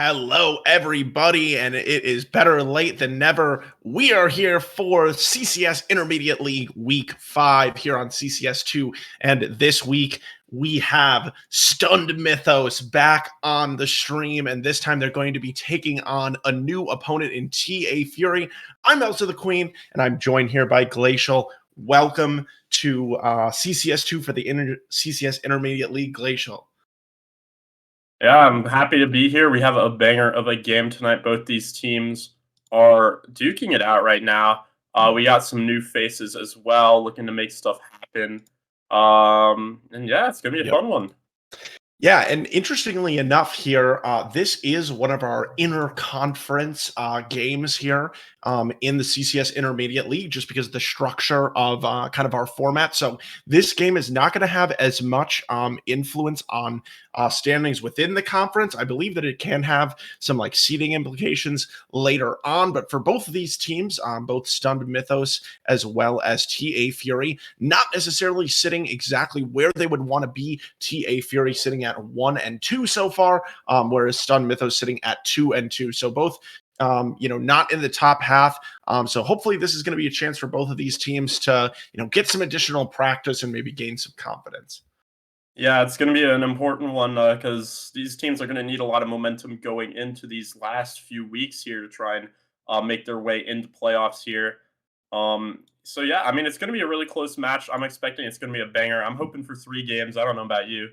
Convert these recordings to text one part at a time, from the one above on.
Hello, everybody, and it is better late than never. We are here for CCS Intermediate League Week 5 here on CCS 2, and this week we have Stunned Mythos back on the stream, and this time they're going to be taking on a new opponent in TA Fury. I'm Elsa the Queen, and I'm joined here by gl4cial. Welcome to CCS 2 for the CCS Intermediate League, gl4cial. Yeah, I'm happy to be here. We have a banger of a game tonight. Both these teams are duking it out right now. We got some new faces as well, looking to make stuff happen. And yeah, it's gonna be a fun one. Yeah, and interestingly enough here, this is one of our inter-conference games here in the CCS Intermediate League, just because of the structure of kind of our format. So this game is not going to have as much influence on standings within the conference. I believe that it can have some like seeding implications later on, but for both of these teams, both Stunned Mythos as well as TA Fury, not necessarily sitting exactly where they would want to be. TA Fury sitting at 1 and 2 so far, whereas Stunned Mythos sitting at 2 and 2. So both not in the top half. So hopefully this is going to be a chance for both of these teams to, get some additional practice and maybe gain some confidence. Yeah, it's going to be an important one because these teams are going to need a lot of momentum going into these last few weeks here to try and make their way into playoffs here. So yeah, I mean, it's going to be a really close match. I'm expecting it's going to be a banger. I'm hoping for 3 games. I don't know about you.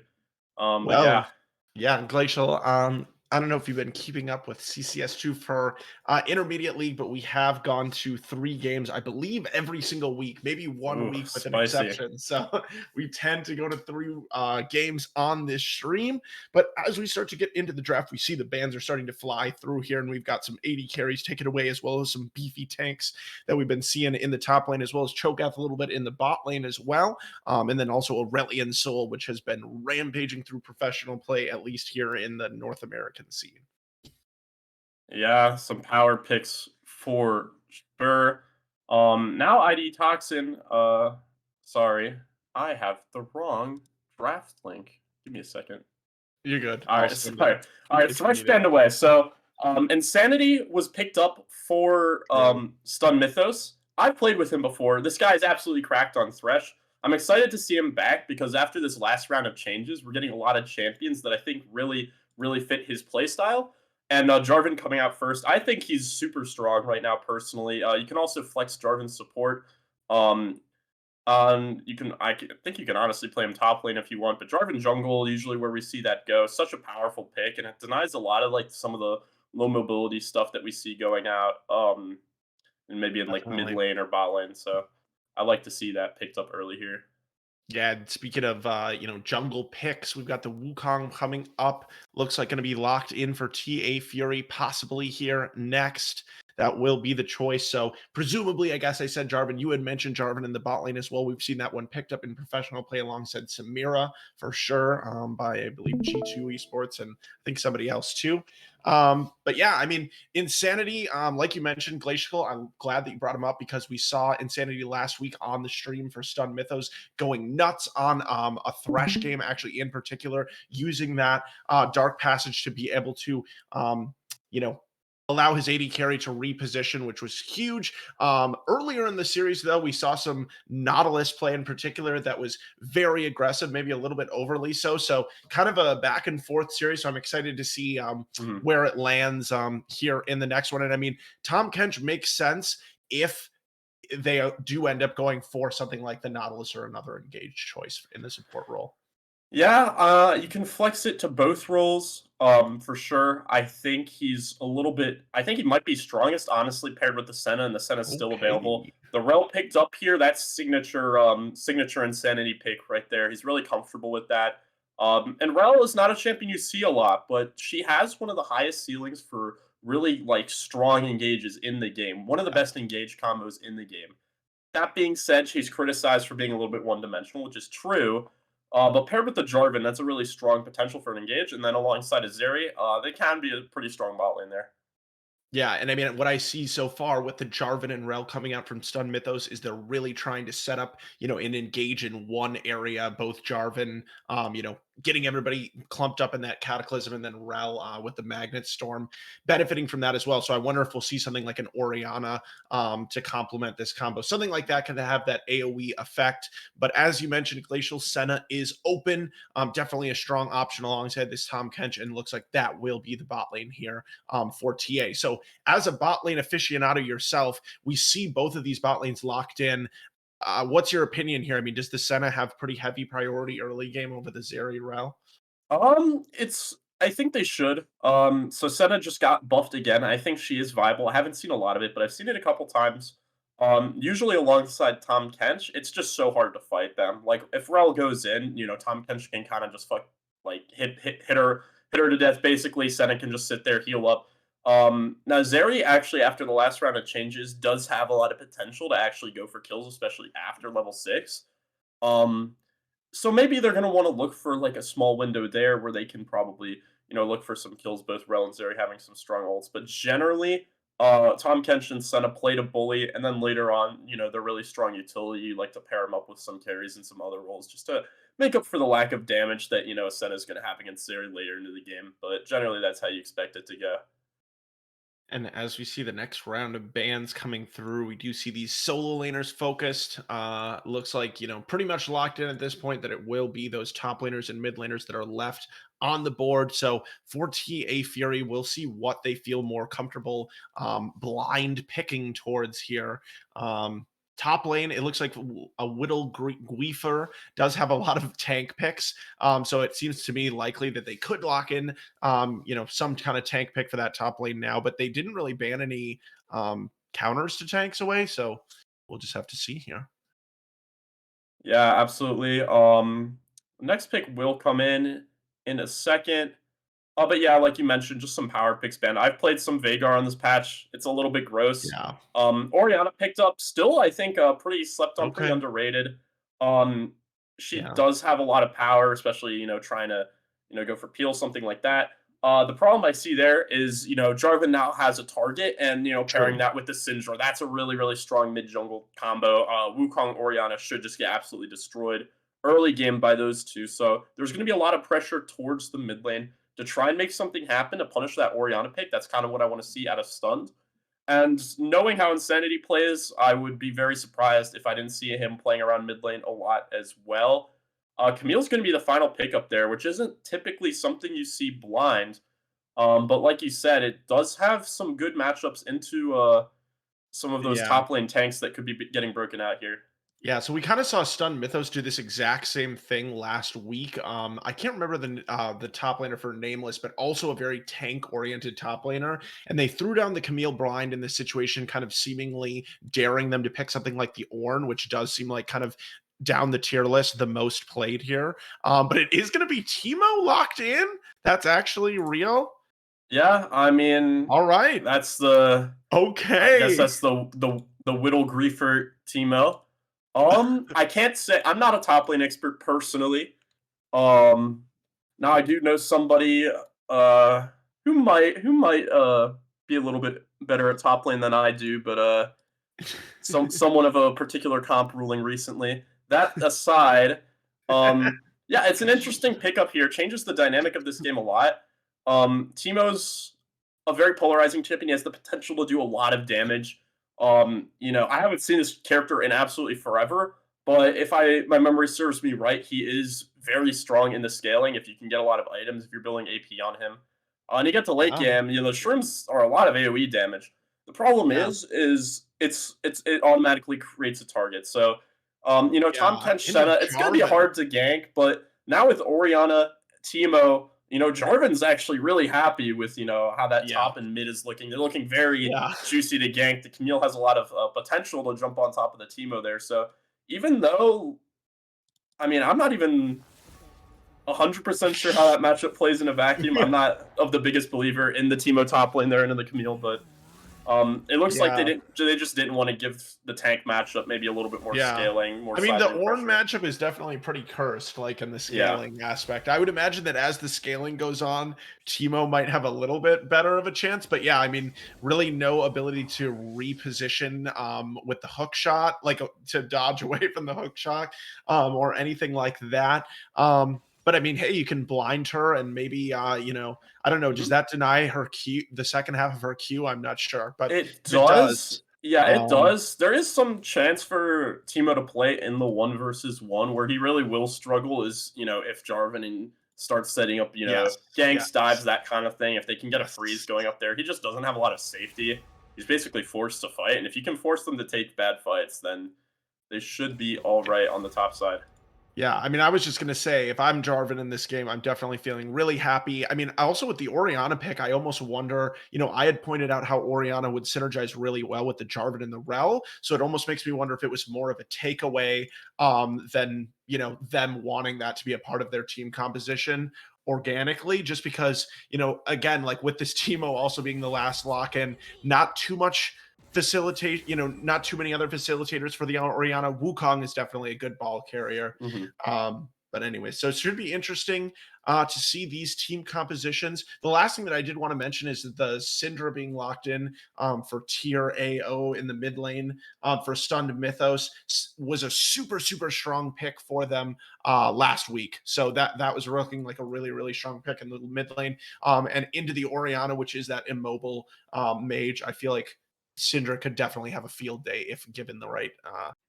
But yeah. Well, yeah, gl4cial. I don't know if you've been keeping up with CCS2 for Intermediate League, but we have gone to 3 games, I believe, every single week, maybe one week with an Spicy. exception. So we tend to go to 3 games on this stream. But as we start to get into the draft, we see the bans are starting to fly through here, and we've got some 80 carries taken away, as well as some beefy tanks that we've been seeing in the top lane, as well as Cho'Gath a little bit in the bot lane as well. And then also Aurelion Soul, which has been rampaging through professional play, at least here in the North American scene. Yeah, some power picks for sure. Now ID Toxin, sorry, I have the wrong draft link. Give me a second. You're good. All right, sorry. All right, so I stand away. So, Insanity was picked up for Stun Mythos. I've played with him before. This guy is absolutely cracked on Thresh. I'm excited to see him back because after this last round of changes, we're getting a lot of champions that I think really, really fit his playstyle. And Jarvan coming out first. I think he's super strong right now, personally. You can also flex Jarvan's support. Um, I think you can honestly play him top lane if you want, but Jarvan jungle usually where we see that go. Such a powerful pick, and it denies a lot of like some of the low mobility stuff that we see going out, and maybe in like mid lane or bot lane. So I like to see that picked up early here. Yeah, and speaking of jungle picks, we've got the Wukong coming up. Looks like going to be locked in for TA Fury, possibly here next. That will be the choice. So presumably, I guess I said Jarvan. You had mentioned Jarvan in the bot lane as well. We've seen that one picked up in professional play alongside Samira for sure, by I believe G2 Esports and I think somebody else too. But yeah, I mean, Insanity, like you mentioned, gl4cial, I'm glad that you brought him up because we saw Insanity last week on the stream for Stun Mythos going nuts on a Thresh game, actually in particular, using that Dark Passage to be able to, allow his AD carry to reposition, which was huge. Earlier in the series, though, we saw some Nautilus play in particular that was very aggressive, maybe a little bit overly so. So kind of a back and forth series. So I'm excited to see where it lands here in the next one. And I mean, Tahm Kench makes sense if they do end up going for something like the Nautilus or another engaged choice in the support role. Yeah, you can flex it to both roles, for sure. I think he's a little bit. I think he might be strongest, honestly, paired with the Senna, and the Senna's still available. The Rel picked up here. That's signature Insanity pick right there. He's really comfortable with that. And Rel is not a champion you see a lot, but she has one of the highest ceilings for really like strong engages in the game. One of the best engage combos in the game. That being said, she's criticized for being a little bit one-dimensional, which is true. But paired with the Jarvan, that's a really strong potential for an engage. And then alongside a Zeri, they can be a pretty strong bot lane there. Yeah, and I mean, what I see so far with the Jarvan and Rel coming out from Stun Mythos is they're really trying to set up, and engage in one area. Both Jarvan, getting everybody clumped up in that Cataclysm, and then Rel with the Magnet Storm benefiting from that as well. So I wonder if we'll see something like an Oriana to complement this combo. Something like that can have that AoE effect. But as you mentioned, Glacial Senna is open. Definitely a strong option alongside this Tom Kench, and looks like that will be the bot lane here for TA. So as a bot lane aficionado yourself, we see both of these bot lanes locked in. What's your opinion here? I mean, does the Senna have pretty heavy priority early game over the Zeri Rel? It's I think they should. So Senna just got buffed again. I think she is viable. I haven't seen a lot of it, but I've seen it a couple times. Usually alongside Tom Kench, it's just so hard to fight them. Like if Rel goes in, Tom Kench can kind of just like hit her to death. Basically, Senna can just sit there, heal up. Now Zeri actually after the last round of changes does have a lot of potential to actually go for kills, especially after level 6. Um, so maybe they're gonna wanna look for, like, a small window there where they can probably, look for some kills, both Rel and Zeri having some strong ults, but generally, Tahm Kench and Senna play to bully, and then later on, they're really strong utility, you like to pair them up with some carries and some other roles just to make up for the lack of damage that, Senna's gonna have against Zeri later into the game, but generally, that's how you expect it to go. And as we see the next round of bans coming through, we do see these solo laners focused. Looks like, pretty much locked in at this point that it will be those top laners and mid laners that are left on the board. So for TA Fury, we'll see what they feel more comfortable blind picking towards here. Top lane, it looks like a Whittle Gweefer does have a lot of tank picks. So it seems to me likely that they could lock in some kind of tank pick for that top lane now, but they didn't really ban any counters to tanks away. So we'll just have to see here. Yeah, absolutely. Next pick will come in a second. But yeah, like you mentioned, just some power picks banned. I've played some Veigar on this patch. It's a little bit gross. Yeah. Orianna picked up still, I think, pretty slept on, pretty Okay. underrated. Um, she Yeah. does have a lot of power, especially trying to go for peel something like that. The problem I see there is Jarvan now has a target, and pairing True. that with the Syndra, that's a really strong mid jungle combo. Wukong Orianna should just get absolutely destroyed early game by those two. So there's going to be a lot of pressure towards the mid lane to try and make something happen to punish that Orianna pick. That's kind of what I want to see out of Stunned. And knowing how Insanity plays, I would be very surprised if I didn't see him playing around mid lane a lot as well. Camille's going to be the final pick up there, which isn't typically something you see blind. But like you said, it does have some good matchups into some of those Yeah. top lane tanks that could be getting broken out here. Yeah, so we kind of saw Stun Mythos do this exact same thing last week. I can't remember the top laner for Nameless, but also a very tank oriented top laner. And they threw down the Camille blind in this situation, kind of seemingly daring them to pick something like the Ornn, which does seem like kind of down the tier list the most played here. But it is going to be Teemo locked in. That's actually real. Yeah, I mean, All right. that's the I guess Okay. that's the Whittle Griefer Teemo. I can't say I'm not a top lane expert personally. Um, Now I do know somebody who might be a little bit better at top lane than I do, but someone of a particular comp ruling recently. That aside, yeah, it's an interesting pickup here. Changes the dynamic of this game a lot. Teemo's a very polarizing chip, and he has the potential to do a lot of damage. I haven't seen this character in absolutely forever, but if my memory serves me right, he is very strong in the scaling. If you can get a lot of items, if you're building AP on him, and you get to late Yeah. game, the shrooms are a lot of AOE damage. The problem Yeah. is it automatically creates a target. So, Tom Yeah. Kench Into Senna, it's going to be Jarvan. hard to gank, but now with Orianna, Teemo, Jarvan's actually really happy with how that Yeah. top and mid is looking. They're looking very Yeah. juicy to gank. The Camille has a lot of potential to jump on top of the Teemo there. So even though, I mean, I'm not even 100% sure how that matchup plays in a vacuum. I'm not of the biggest believer in the Teemo top lane there into the Camille, but it looks like Yeah. they just didn't want to give the tank matchup maybe a little bit more Yeah. scaling, more I mean, the sizing Ornn pressure. matchup is definitely pretty cursed, like in the Yeah. scaling aspect. I would imagine that as the scaling goes on, Teemo might have a little bit better of a chance. But yeah, I mean, really no ability to reposition with the hook shot, like to dodge away from the hook shot or anything like that. But I mean, hey, you can blind her and maybe, you know, I don't know. Does Mhm. that deny her Q, the second half of her Q? I'm not sure, but It if it does. does, Yeah, it um, does. There is some chance for Timo to play in the 1 versus 1 where he really will struggle is, if Jarvan starts setting up, yes, ganks, yes, dives, that kind of thing. If they can get a freeze yes. going up there, he just doesn't have a lot of safety. He's basically forced to fight, and if you can force them to take bad fights, then they should be all right on the top side. Yeah, I mean, I was just gonna say, if I'm Jarvan in this game, I'm definitely feeling really happy. I mean, also with the Orianna pick, I almost wonder, you know, I had pointed out how Orianna would synergize really well with the Jarvan and the Rel, so it almost makes me wonder if it was more of a takeaway than, you know, them wanting that to be a part of their team composition organically, just because, you know, again, like with this Timo also being the last lock-in, not too much facilitate, you know, not too many other facilitators for the Orianna. Wukong is definitely a good ball carrier. Hmm. But anyway, so it should be interesting to see these team compositions. The last thing that I did want to mention is that the Syndra being locked in for tier AO in the mid lane for stunned Mythos was a super, super strong pick for them last week. So that was looking like a really, really strong pick in the mid lane and into the Orianna, which is that immobile mage. I feel like Syndra could definitely have a field day if given the right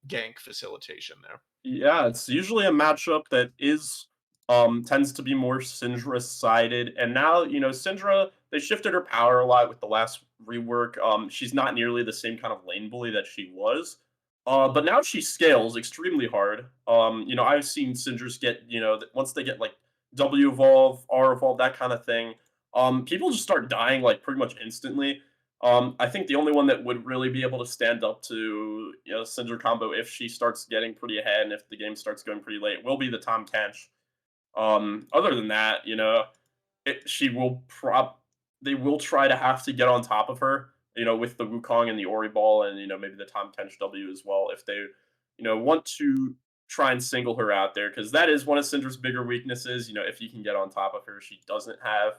gank facilitation there. Yeah, it's usually a matchup that is tends to be more Syndra sided. And now, Syndra, they shifted her power a lot with the last rework. She's not nearly the same kind of lane bully that she was. But now she scales extremely hard. I've seen Syndras get, once they get like W evolve, R evolve, that kind of thing, people just start dying like pretty much instantly. I think the only one that would really be able to stand up to Syndra combo if she starts getting pretty ahead and if the game starts going pretty late will be the Tom Kench. Other than that, she will they will try to have to get on top of her, with the Wukong and the Ori ball and maybe the Tom Kench W as well if they want to try and single her out there because that is one of Syndra's bigger weaknesses. If you can get on top of her, she doesn't have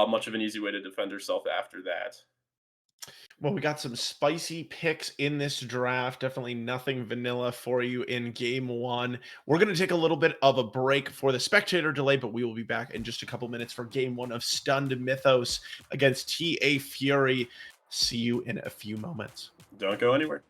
much of an easy way to defend herself after that. Well, we got some spicy picks in this draft. Definitely nothing vanilla for you in game one. We're going to take a little bit of a break for the spectator delay, but we will be back in just a couple minutes for game one of Stunned Mythos against TA Fury. See you in a few moments. Don't go anywhere.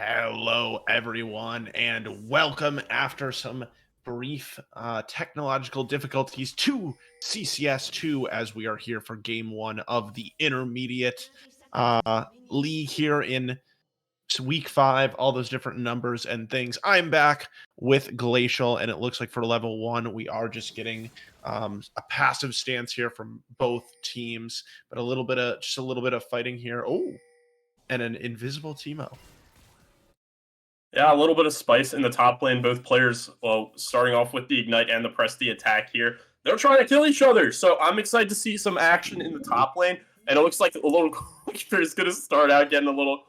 Hello, everyone, and welcome after some brief technological difficulties to CCS 2 as we are here for game one of the intermediate league here in week 5, all those different numbers and things. I'm back with Glacial, and it looks like for level 1, we are just getting a passive stance here from both teams, but just a little bit of fighting here. Oh, and an invisible Teemo. Yeah, a little bit of spice in the top lane. Both players, well, starting off with the ignite and the press the attack here. They're trying to kill each other, so I'm excited to see some action in the top lane. And it looks like a little Quaker is going to start out getting a little,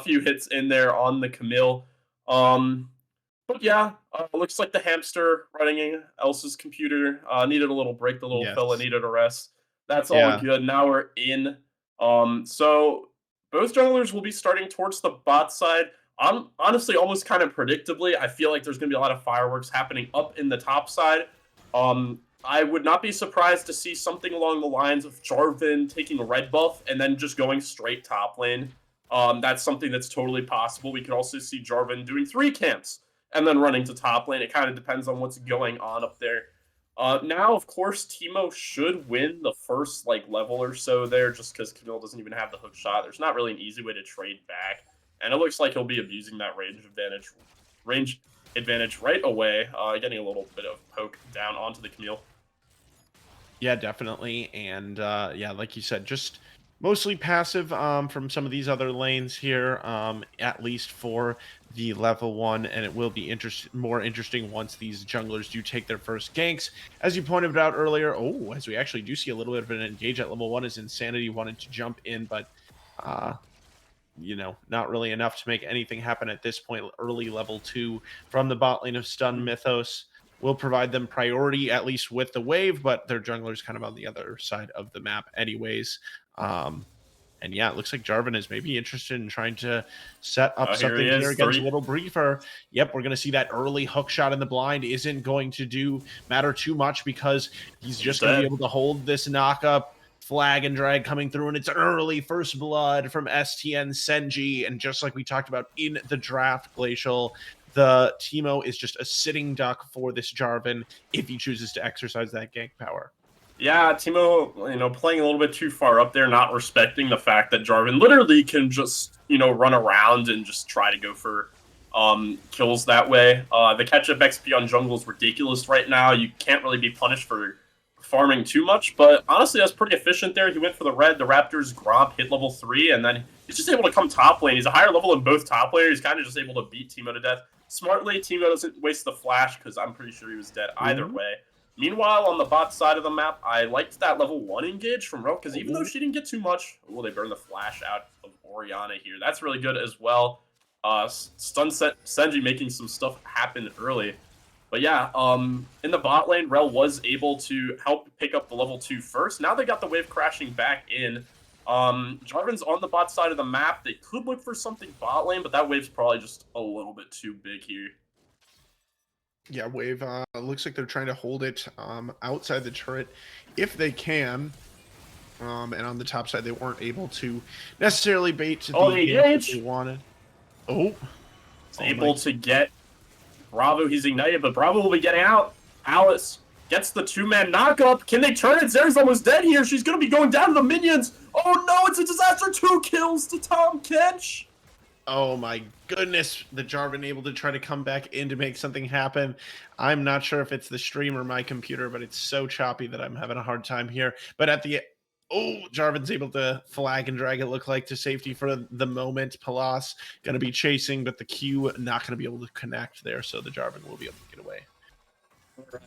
few hits in there on the Camille. But yeah, looks like the hamster running in Elsa's computer needed a little break. The little fella Yes. needed a rest. That's all Yeah. good. Now we're in. So both junglers will be starting towards the bot side. I'm honestly almost kind of predictably, I feel like there's going to be a lot of fireworks happening up in the top side. I would not be surprised to see something along the lines of Jarvan taking a red buff and then just going straight top lane. That's something that's totally possible. We could also see Jarvan doing 3 camps and then running to top lane. It kind of depends on what's going on up there. Now, of course, Teemo should win the first level or so there, just because Camille doesn't even have the hook shot. There's not really an easy way to trade back, and it looks like he'll be abusing that range advantage right away, getting a little bit of poke down onto the Camille. Yeah, definitely. And yeah, like you said, just mostly passive from some of these other lanes here, at least for the level 1. And it will be more interesting once these junglers do take their first ganks. As you pointed out earlier, as we actually do see a little bit of an engage at level 1 as Insanity wanted to jump in, but not really enough to make anything happen at this point. Early level 2 from the bot lane of Stun Mythos will provide them priority, at least with the wave, but their jungler's kind of on the other side of the map anyways. And yeah, it looks like Jarvan is maybe interested in trying to set up something here against a little briefer. Yep, we're going to see that early hook shot in the blind isn't going to matter too much because he's just going to be able to hold this knockup. Flag and drag coming through, and it's an early first blood from STN Senji. And just like we talked about in the draft, Glacial, the Teemo is just a sitting duck for this Jarvan if he chooses to exercise that gank power. Yeah, Teemo, playing a little bit too far up there, not respecting the fact that Jarvan literally can just, run around and just try to go for kills that way. The catch-up XP on jungle is ridiculous right now. You can't really be punished for farming too much, but honestly, that's pretty efficient there. He went for the red. The Raptors Gromp hit level 3, and then he's just able to come top lane. He's a higher level in both top laner. He's kind of just able to beat Teemo to death. Smartly, Teemo doesn't waste the flash because I'm pretty sure he was dead either way. Meanwhile, on the bot side of the map, I liked that level 1 engage from Ro, because even though she didn't get too much, they burned the flash out of Orianna here. That's really good as well. Stun Senji making some stuff happen early. But yeah, in the bot lane, Rel was able to help pick up the level 2 first. Now they got the wave crashing back in. Jarvan's on the bot side of the map. They could look for something bot lane, but that wave's probably just a little bit too big here. Yeah, wave looks like they're trying to hold it outside the turret if they can. And on the top side, they weren't able to necessarily bait to the engage they wanted. He's able to get Bravo. He's ignited, but Bravo will be getting out. Alice gets the 2-man knockup. Can they turn it? Zera's almost dead here. She's going to be going down to the minions. Oh no, it's a disaster. 2 kills to Tom Kench. Oh my goodness, the Jarvan able to try to come back in to make something happen. I'm not sure if it's the stream or my computer, but it's so choppy that I'm having a hard time here. But at the Jarvan's able to flag and drag it look like to safety for the moment. Palas going to be chasing, but the Q not going to be able to connect there, so the Jarvan will be able to get away.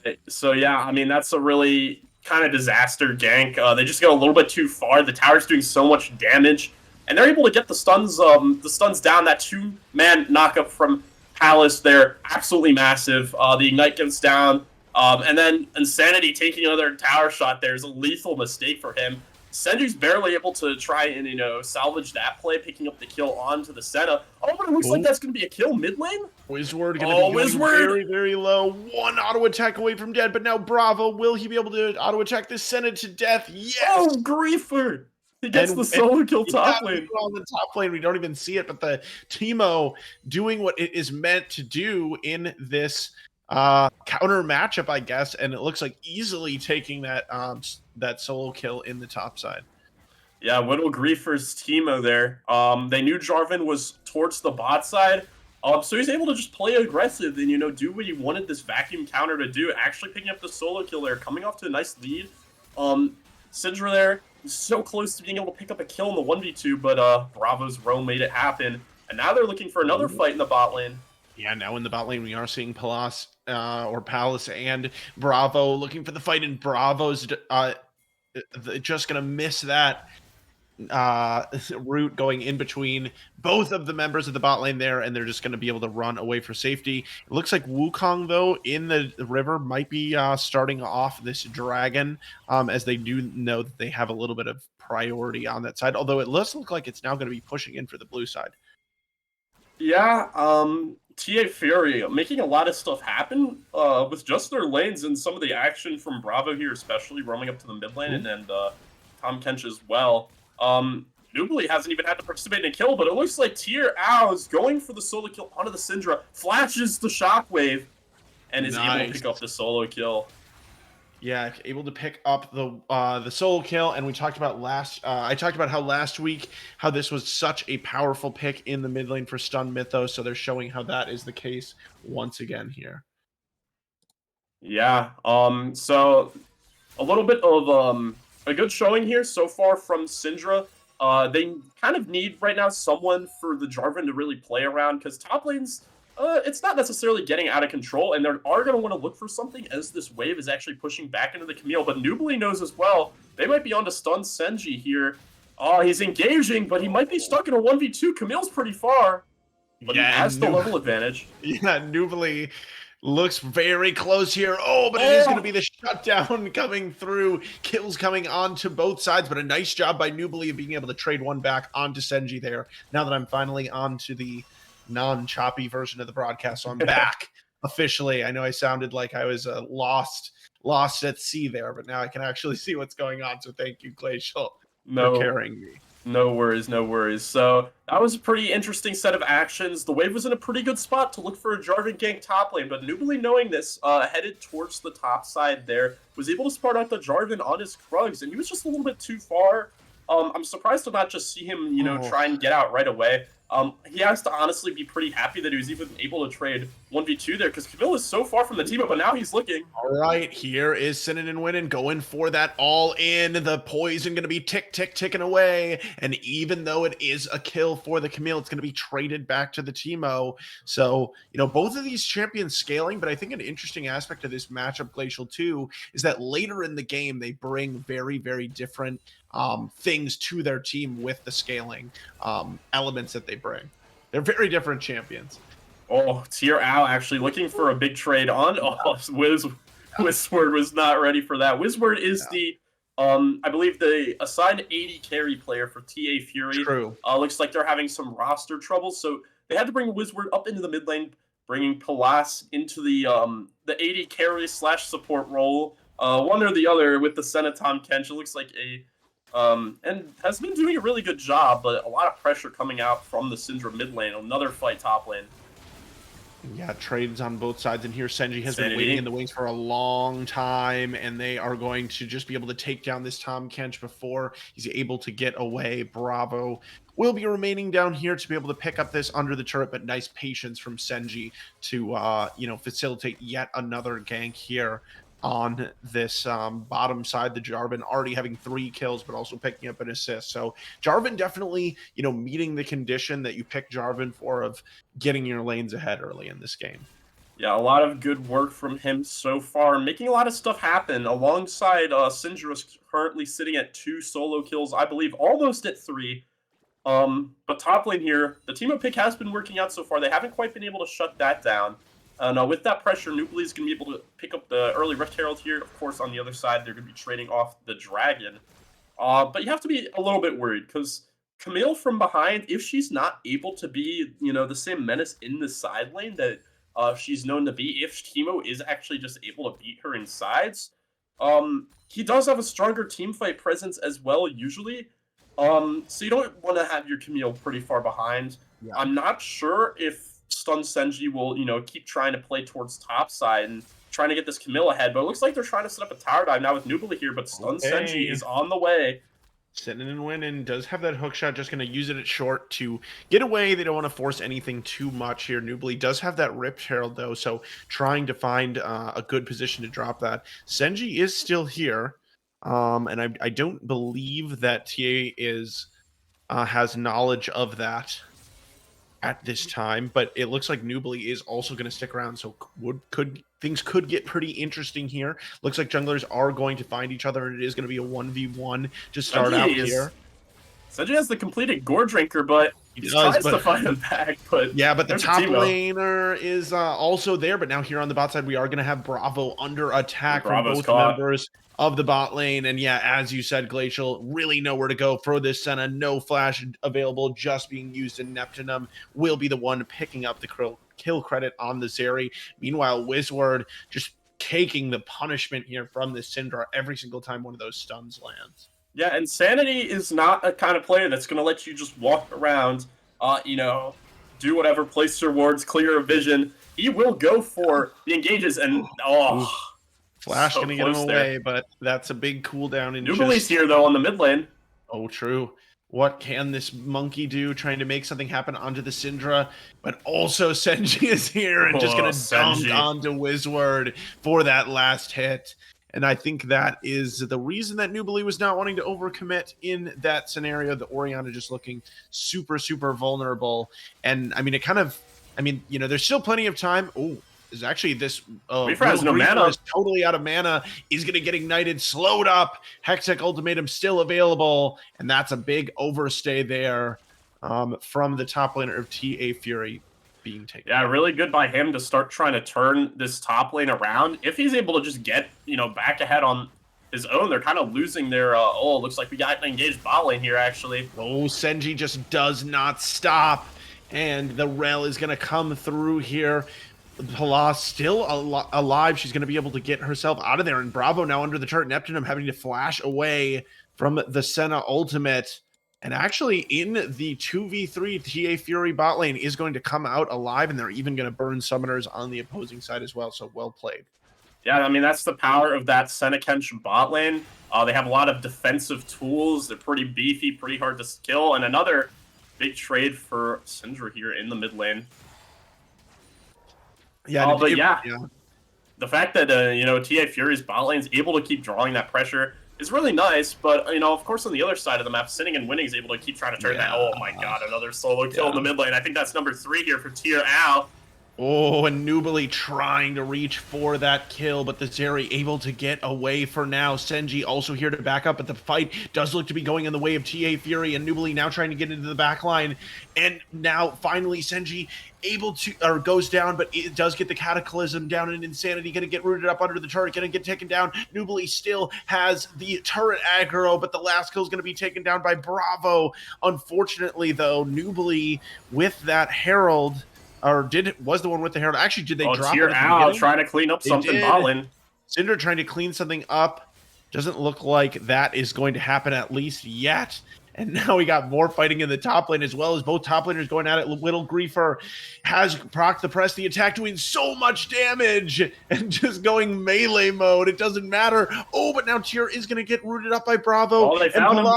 Right. So yeah, I mean, that's a really kind of disaster gank. They just go a little bit too far. The tower's doing so much damage, and they're able to get the stuns down. That 2-man knockup from Palace there, absolutely massive. The ignite goes down, and then Insanity taking another tower shot there is a lethal mistake for him. Senju's barely able to try and, salvage that play, picking up the kill onto the Senna. Oh, but it looks like that's going to be a kill mid lane. Wizward going to be going very, very low. 1 auto attack away from dead, but now Bravo, will he be able to auto attack this Senna to death? Yes! Oh, griefer! He gets the solo kill top lane. On the top lane, we don't even see it, but the Teemo doing what it is meant to do in this counter matchup, I guess, and it looks like easily taking that that solo kill in the top side. Yeah, Whittle Griefer's Teemo there. They knew Jarvan was towards the bot side, so he's able to just play aggressive and, you know, do what he wanted this vacuum counter to do, actually picking up the solo kill there, coming off to a nice lead. Syndra there, so close to being able to pick up a kill in the 1v2, but Bravo's roam made it happen. And now they're looking for another fight in the bot lane. Yeah, now in the bot lane, we are seeing Palace and Bravo looking for the fight, and Bravo's just going to miss that route going in between both of the members of the bot lane there, and they're just going to be able to run away for safety. It looks like Wukong, though, in the river might be starting off this dragon, as they do know that they have a little bit of priority on that side, although it does look like it's now going to be pushing in for the blue side. Yeah, TA Fury making a lot of stuff happen with just their lanes and some of the action from Bravo here, especially roaming up to the mid lane, and then Tom Kench as well. Nubly hasn't even had to participate in a kill, but it looks like Tier Ao is going for the solo kill onto the Syndra, flashes the shockwave, and is able to pick up the solo kill. Yeah, able to pick up the solo kill, and we talked about I talked about how last week how this was such a powerful pick in the mid lane for Stun Mythos, so they're showing how that is the case once again here. Yeah, so a little bit of a good showing here so far from Syndra. They kind of need right now someone for the Jarvan to really play around, because top lanes, it's not necessarily getting out of control, and they are going to want to look for something as this wave is actually pushing back into the Camille. But Nubly knows as well, they might be on to stun Senji here. He's engaging, but he might be stuck in a 1v2. Camille's pretty far, but he has the level advantage. Yeah, Nubly looks very close here. Oh, but it is going to be the shutdown coming through. Kills coming onto both sides, but a nice job by Nubly of being able to trade one back onto Senji there. Now that I'm finally onto the non-choppy version of the broadcast, so I'm back officially. I know I sounded like I was lost at sea there, but now I can actually see what's going on. So thank you, gl4cial, for carrying me. No worries, no worries. So that was a pretty interesting set of actions. The wave was in a pretty good spot to look for a Jarvan gank top lane, but Nubly, knowing this, headed towards the top side there, was able to spot out the Jarvan on his Krugs, and he was just a little bit too far. I'm surprised to not just see him, you know, try and get out right away. He has to honestly be pretty happy that he was even able to trade 1v2 there, because Camille is so far from the team, but now he's looking. All right, here is Sinan and Winnan going for that all in. The poison going to be ticking away, and even though it is a kill for the Camille, it's going to be traded back to the Teemo. So, you know, both of these champions scaling, but I think an interesting aspect of this matchup, gl4cial too, is that later in the game, they bring very, very different things to their team with the scaling elements that they bring. They're very different champions. Oh, Tier Ao actually looking for a big trade on. Wizward was not ready for that. Wizward is the, I believe, the assigned 80 carry player for TA Fury. True. Looks like they're having some roster troubles, so they had to bring Wizward up into the mid lane, bringing Palace into the 80 carry / support role. One or the other with the Senna Tom Kench. It looks like and has been doing a really good job, but a lot of pressure coming out from the Syndra mid lane. Another fight top lane. Yeah, trades on both sides, and here Senji has been waiting in the wings for a long time, and they are going to just be able to take down this Tom Kench before he's able to get away. Bravo will be remaining down here to be able to pick up this under the turret, but nice patience from Senji to you know, facilitate yet another gank here on this bottom side. The Jarvan already having 3 kills, but also picking up an assist. So Jarvan definitely, you know, meeting the condition that you pick Jarvan for, of getting your lanes ahead early in this game. Yeah, a lot of good work from him so far, making a lot of stuff happen alongside Syndra is currently sitting at 2 solo kills, I believe, almost at 3. But top lane here, the Teemo pick has been working out so far. They haven't quite been able to shut that down. With that pressure, Nubly is going to be able to pick up the early Rift Herald here. Of course, on the other side, they're going to be trading off the Dragon. But you have to be a little bit worried, because Camille from behind, if she's not able to be, you know, the same menace in the side lane that she's known to be, if Teemo is actually just able to beat her in sides, he does have a stronger teamfight presence as well, usually. So you don't want to have your Camille pretty far behind. Yeah. I'm not sure if Stun Senji will, keep trying to play towards top side and trying to get this Camille ahead, but it looks like they're trying to set up a tower dive now with Nubili here, but Stun Senji Okay. is on the way. Sitting and winning, does have that hook shot, just going to use it at short to get away. They don't want to force anything too much here. Nubili does have that Ripped Herald, though, so trying to find a good position to drop that. Senji is still here, and I don't believe that TA has knowledge of that at this time, but it looks like Nubili is also going to stick around, so things could get pretty interesting here. Looks like junglers are going to find each other, and it is going to be a 1v1 to start out here. Senji has the completed Gore Drinker, but he tries to find him back. But yeah, but the top laner is also there. But now here on the bot side, we are going to have Bravo under attack from both members of the bot lane. And yeah, as you said, gl4cial, really nowhere to go for this Senna. No flash available, just being used in Neptunum. Will be the one picking up the kill credit on the Zeri. Meanwhile, Wizward just taking the punishment here from the Syndra every single time one of those stuns lands. Yeah, and Sanity is not a kind of player that's going to let you just walk around, do whatever, place your wards, clear your vision. He will go for the engages, and Flash so going to get him away, but that's a big cooldown. Nubili's here, though, on the mid lane. Oh, true. What can this monkey do, trying to make something happen onto the Syndra? But also Senji is here and just going to dunk onto Wizward for that last hit. And I think that is the reason that Nubili was not wanting to overcommit in that scenario. The Orianna just looking super, super vulnerable. And I mean, there's still plenty of time. Oh, is actually this has no mana. Is totally out of mana. He's going to get ignited, slowed up. Hextech Ultimatum still available. And that's a big overstay there from the top laner of TA Fury. Yeah, really good by him to start trying to turn this top lane around. If he's able to just get, back ahead on his own, they're kind of losing their, looks like we got an engaged bot lane here, actually. Oh, Senji just does not stop, and the Rel is going to come through here. Palas still alive. She's going to be able to get herself out of there, and Bravo now under the turret. Neptunum having to flash away from the Senna ultimate. And actually, in the 2v3, TA Fury bot lane is going to come out alive, and they're even going to burn summoners on the opposing side as well, so well played. Yeah, I mean, that's the power of that Senekench bot lane. They have a lot of defensive tools. They're pretty beefy, pretty hard to kill, and another big trade for Syndra here in the mid lane. Yeah, the fact that, TA Fury's bot lane is able to keep drawing that pressure is really nice, but, of course, on the other side of the map, Sinning and Winning is able to keep trying to turn that. Oh, my God, another solo kill in the mid lane. I think that's number 3 here for Tier Al. Oh, and Nubili trying to reach for that kill, but the Zeri able to get away for now. Senji also here to back up, but the fight does look to be going in the way of TA Fury, and Nubili now trying to get into the back line. And now, finally, Senji goes down, but it does get the Cataclysm down, and Insanity going to get rooted up under the turret, going to get taken down. Nubili still has the turret aggro, but the last kill is going to be taken down by Bravo. Unfortunately, though, Nubili with that Herald... was the one with the Herald? Actually, did they drop it? Out trying to clean up something, Ballin. Syndra trying to clean something up. Doesn't look like that is going to happen at least yet. And now we got more fighting in the top lane as well, as both top laners going at it. Little Griefer has procced the press the attack, doing so much damage and just going melee mode. It doesn't matter. Oh, but now Tyr is going to get rooted up by Bravo. Oh, they found him.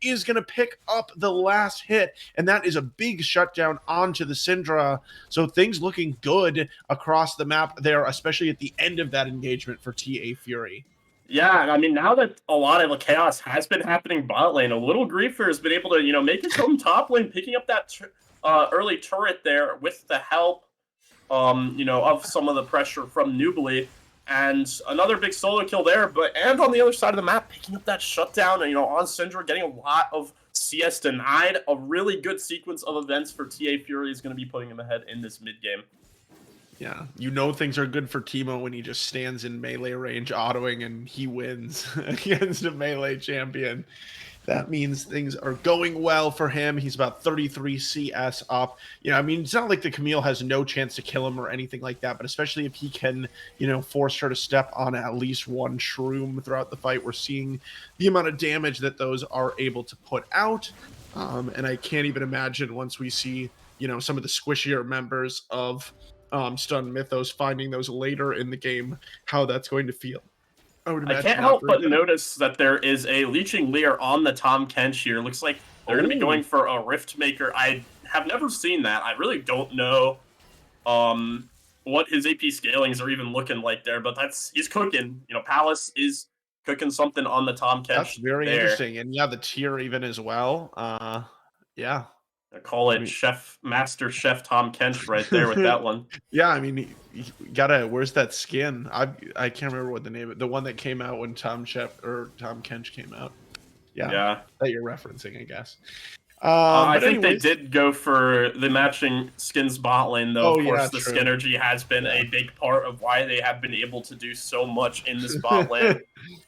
Is going to pick up the last hit, and that is a big shutdown onto the Syndra. So things looking good across the map there, especially at the end of that engagement for TA Fury. Yeah, I mean, now that a lot of chaos has been happening bot lane, a Little Griefer has been able to, make his own top lane, picking up that early turret there with the help, of some of the pressure from Nubili. And another big solo kill there, and on the other side of the map, picking up that shutdown, and, on Syndra, getting a lot of CS denied. A really good sequence of events for TA Fury is going to be putting him ahead in this mid game. Yeah, things are good for Teemo when he just stands in melee range autoing and he wins against a melee champion. That means things are going well for him. He's about 33 CS up. I mean, it's not like the Camille has no chance to kill him or anything like that, but especially if he can, force her to step on at least one shroom throughout the fight, we're seeing the amount of damage that those are able to put out. And I can't even imagine once we see, some of the squishier members of Stun Mythos finding those later in the game, how that's going to feel. I would I can't imagine not help very but good. notice that there is a Leeching Leer on the Tom Kench here. Looks like they're going to be Oh, going for a Rift Maker. I have never seen that. I really don't know what his AP scalings are even looking like there, but he's cooking. Palace is cooking something on the Tom that's Kench very there. interesting. And yeah, the tier even as well. Yeah. I call I it mean, Master Chef Tom Kench right there with that one. yeah, I mean, you gotta. Where's that skin? I can't remember what the name. The one that came out when Tom Kench came out. Yeah, Yeah. that you're referencing, I guess. I But think they anyways. did go for the matching skins bot lane, though. Of Oh yeah, course, the true. Skinergy has been Yeah. a big part of why they have been able to do so much in this bot lane.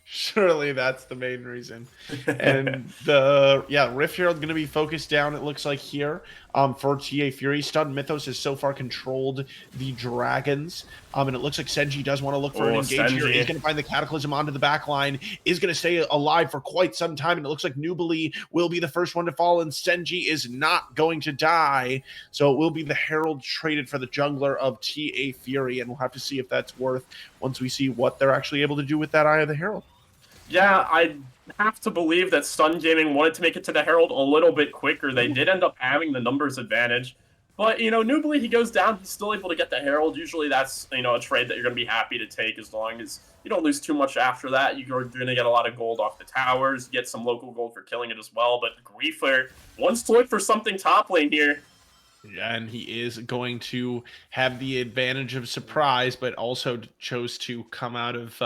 Surely that's the main reason. Yeah, And Rift Herald going to be focused down, it looks like here, for TA Fury. Stun Mythos has so far controlled the dragons. And it looks like Senji does want to look for an oh, engage here. Is Senji. going to find the Cataclysm onto the back line, is going to stay alive for quite some time. And it looks like Nubili will be the first one to fall, and Senji is not going to die. So it will be the Herald traded for the jungler of TA Fury, and we'll have to see if that's worth once we see what they're actually able to do with that Eye of the Herald. Yeah, I have to believe that Stun Gaming wanted to make it to the Herald a little bit quicker. They did end up having the numbers advantage. But, Nubly, he goes down, he's still able to get the Herald. Usually that's, a trade that you're going to be happy to take as long as you don't lose too much after that. You're going to get a lot of gold off the towers, get some local gold for killing it as well. But Griefer wants to look for something top lane here. Yeah, and he is going to have the advantage of surprise, but also chose to come out of,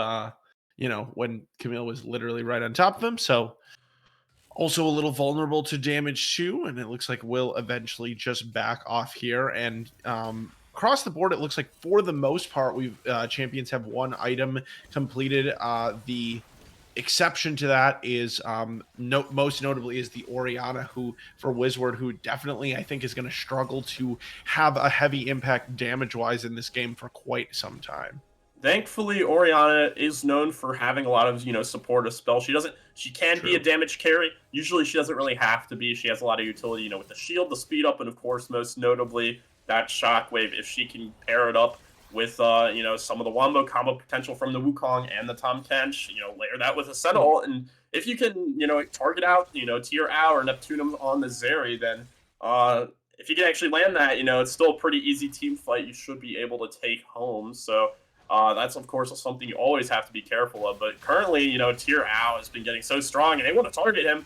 when Camille was literally right on top of him. So also a little vulnerable to damage too, and it looks like we'll eventually just back off here. And across the board, it looks like for the most part, we've champions have one item completed. The exception to that is most notably is the Oriana, who for Wizward, who definitely I think is going to struggle to have a heavy impact damage wise in this game for quite some time. Thankfully, Oriana is known for having a lot of, supportive spells. She can be a True. damage carry. Usually she doesn't really have to be. She has a lot of utility, with the shield, the speed up, and of course, most notably, that shockwave. If she can pair it up with, some of the wombo combo potential from the Wukong and the Tahm Kench, layer that with a Sentinel, and if you can, target out, Tier Au or Neptunum on the Zeri, then, if you can actually land that, it's still a pretty easy team fight. You should be able to take home. So, that's, of course, something you always have to be careful of. But currently, Tier Au has been getting so strong, and they want to target him.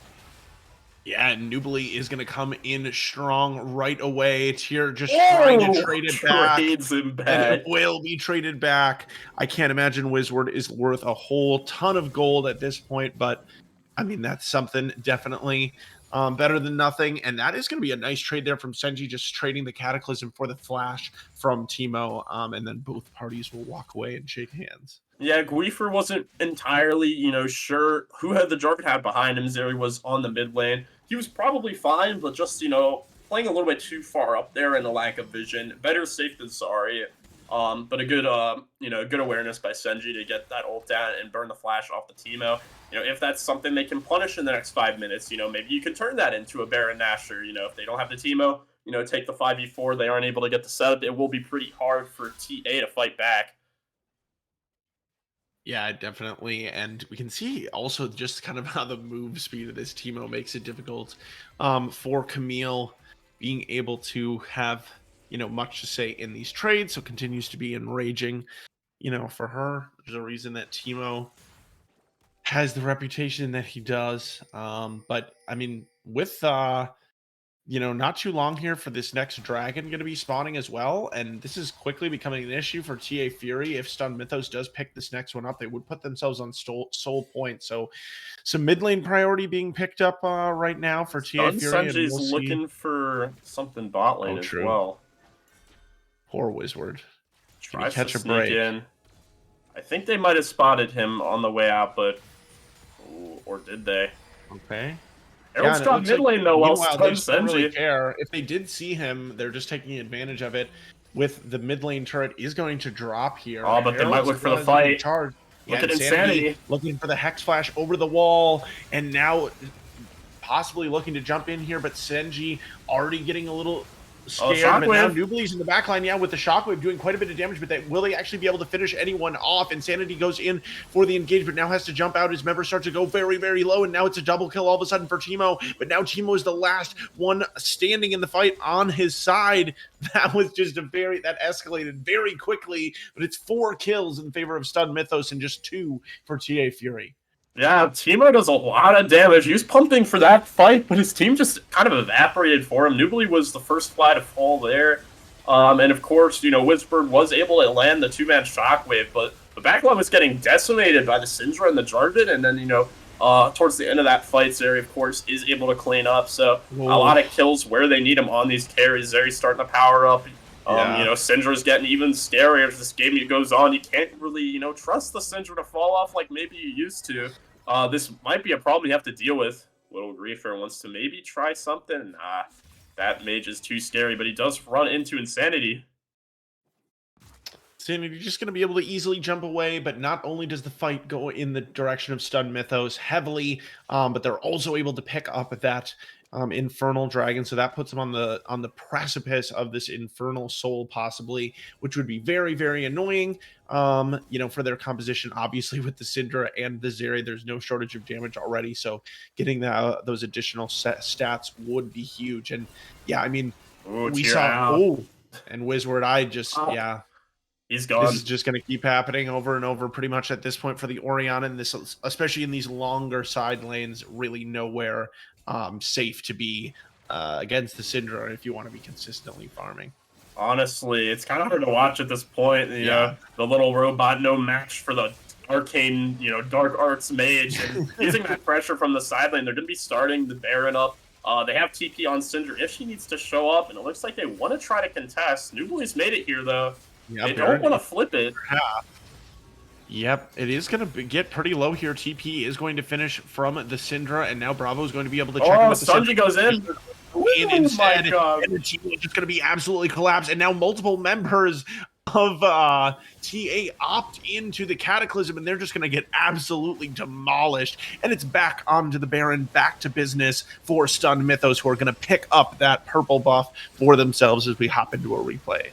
Yeah, and Nubly is going to come in strong right away. Tier just trying to trade it back, Trades him and it back. will be traded back. I can't imagine Wizward is worth a whole ton of gold at this point, but I mean, that's something definitely better than nothing. And that is going to be a nice trade there from Senji, just trading the Cataclysm for the Flash from Teemo. And then both parties will walk away and shake hands. Yeah, Guifer wasn't entirely, sure who had the Jarvan hat behind him. Zeri was on the mid lane. He was probably fine, but just, playing a little bit too far up there and the lack of vision. Better safe than sorry. But a good, good awareness by Senji to get that ult down and burn the flash off the Teemo. If that's something they can punish in the next 5 minutes, maybe you can turn that into a Baron Nashor. If they don't have the Teemo, take the 5v4, they aren't able to get the setup, it will be pretty hard for TA to fight back. Yeah, definitely. And we can see also just kind of how the move speed of this Teemo makes it difficult for Camille being able to have, much to say in these trades. So continues to be enraging, for her. There's a reason that Teemo has the reputation that he does. But I mean, with not too long here for this next dragon going to be spawning as well, and this is quickly becoming an issue for TA Fury. If Stun Mythos does pick this next one up, they would put themselves on soul point. So some mid lane priority being picked up right now for TA Stun Fury, and Sanji's we'll see. looking for something bot Oh, lane as true. well. Poor Wizward. Can he Tries to catch a sneak break? in. I think they might have spotted him on the way out, but... Ooh, or did they? Okay. Herald's dropped mid lane though, while meanwhile, they stunned don't really Senji. care. If they did see him, they're just taking advantage of it. With the mid lane turret is going to drop here. Oh, but they might look for the Herald's gonna fight. charge. Look Yeah, at Insanity. looking for the Hex Flash over the wall, and now possibly looking to jump in here, but Senji already getting a little scared. But now Nubly's in the backline, yeah, with the Shockwave doing quite a bit of damage, but will they actually be able to finish anyone off? Insanity goes in for the engagement, now has to jump out. His members start to go very, very low, and now it's a double kill all of a sudden for Teemo, but now Teemo is the last one standing in the fight on his side. That was just that escalated very quickly, but it's 4 kills in favor of Stun Mythos and just 2 for TA Fury. Yeah, Teemo does a lot of damage. He was pumping for that fight, but his team just kind of evaporated for him. Nubly was the first fly to fall there. And of course, Whispered was able to land the 2-man Shockwave, but the backline was getting decimated by the Syndra and the Jarvan, and then, towards the end of that fight, Zeri, of course, is able to clean up. So a lot of kills where they need him on these carries. Zeri's starting to power up. Syndra's getting even scarier as this game goes on. You can't really, trust the Syndra to fall off like maybe you used to. This might be a problem you have to deal with. Little Griefer wants to maybe try something. Nah, that mage is too scary, but he does run into Insanity. Insanity just going to be able to easily jump away, but not only does the fight go in the direction of Stun Mythos heavily, but they're also able to pick up that Infernal Dragon, so that puts them on the precipice of this Infernal Soul possibly, which would be very, very annoying. For their composition, obviously with the Syndra and the Zeri, there's no shortage of damage already, so getting those additional stats would be huge. And yeah, I mean, we saw and Wizward, he's gone. This is just going to keep happening over and over pretty much at this point for the Orion, and this, especially in these longer side lanes, really nowhere safe to be against the Syndra if you want to be consistently farming. Honestly, it's kind of hard to watch at this point. The little robot, no match for the arcane, dark arts mage, and using that pressure from the side lane. They're going to be starting the Baron up. They have TP on Syndra if she needs to show up, and it looks like they want to try to contest. Nubly's made it here, though. They don't want to flip it. Yep, it is going to get pretty low here. TP is going to finish from the Syndra, and now Bravo is going to be able to check in with the Sunji goes in. Instead, and the team is just going to be absolutely collapsed, and now multiple members of TA opt into the Cataclysm, and they're just going to get absolutely demolished, and it's back onto the Baron, back to business for Stun Mythos, who are going to pick up that purple buff for themselves as we hop into a replay.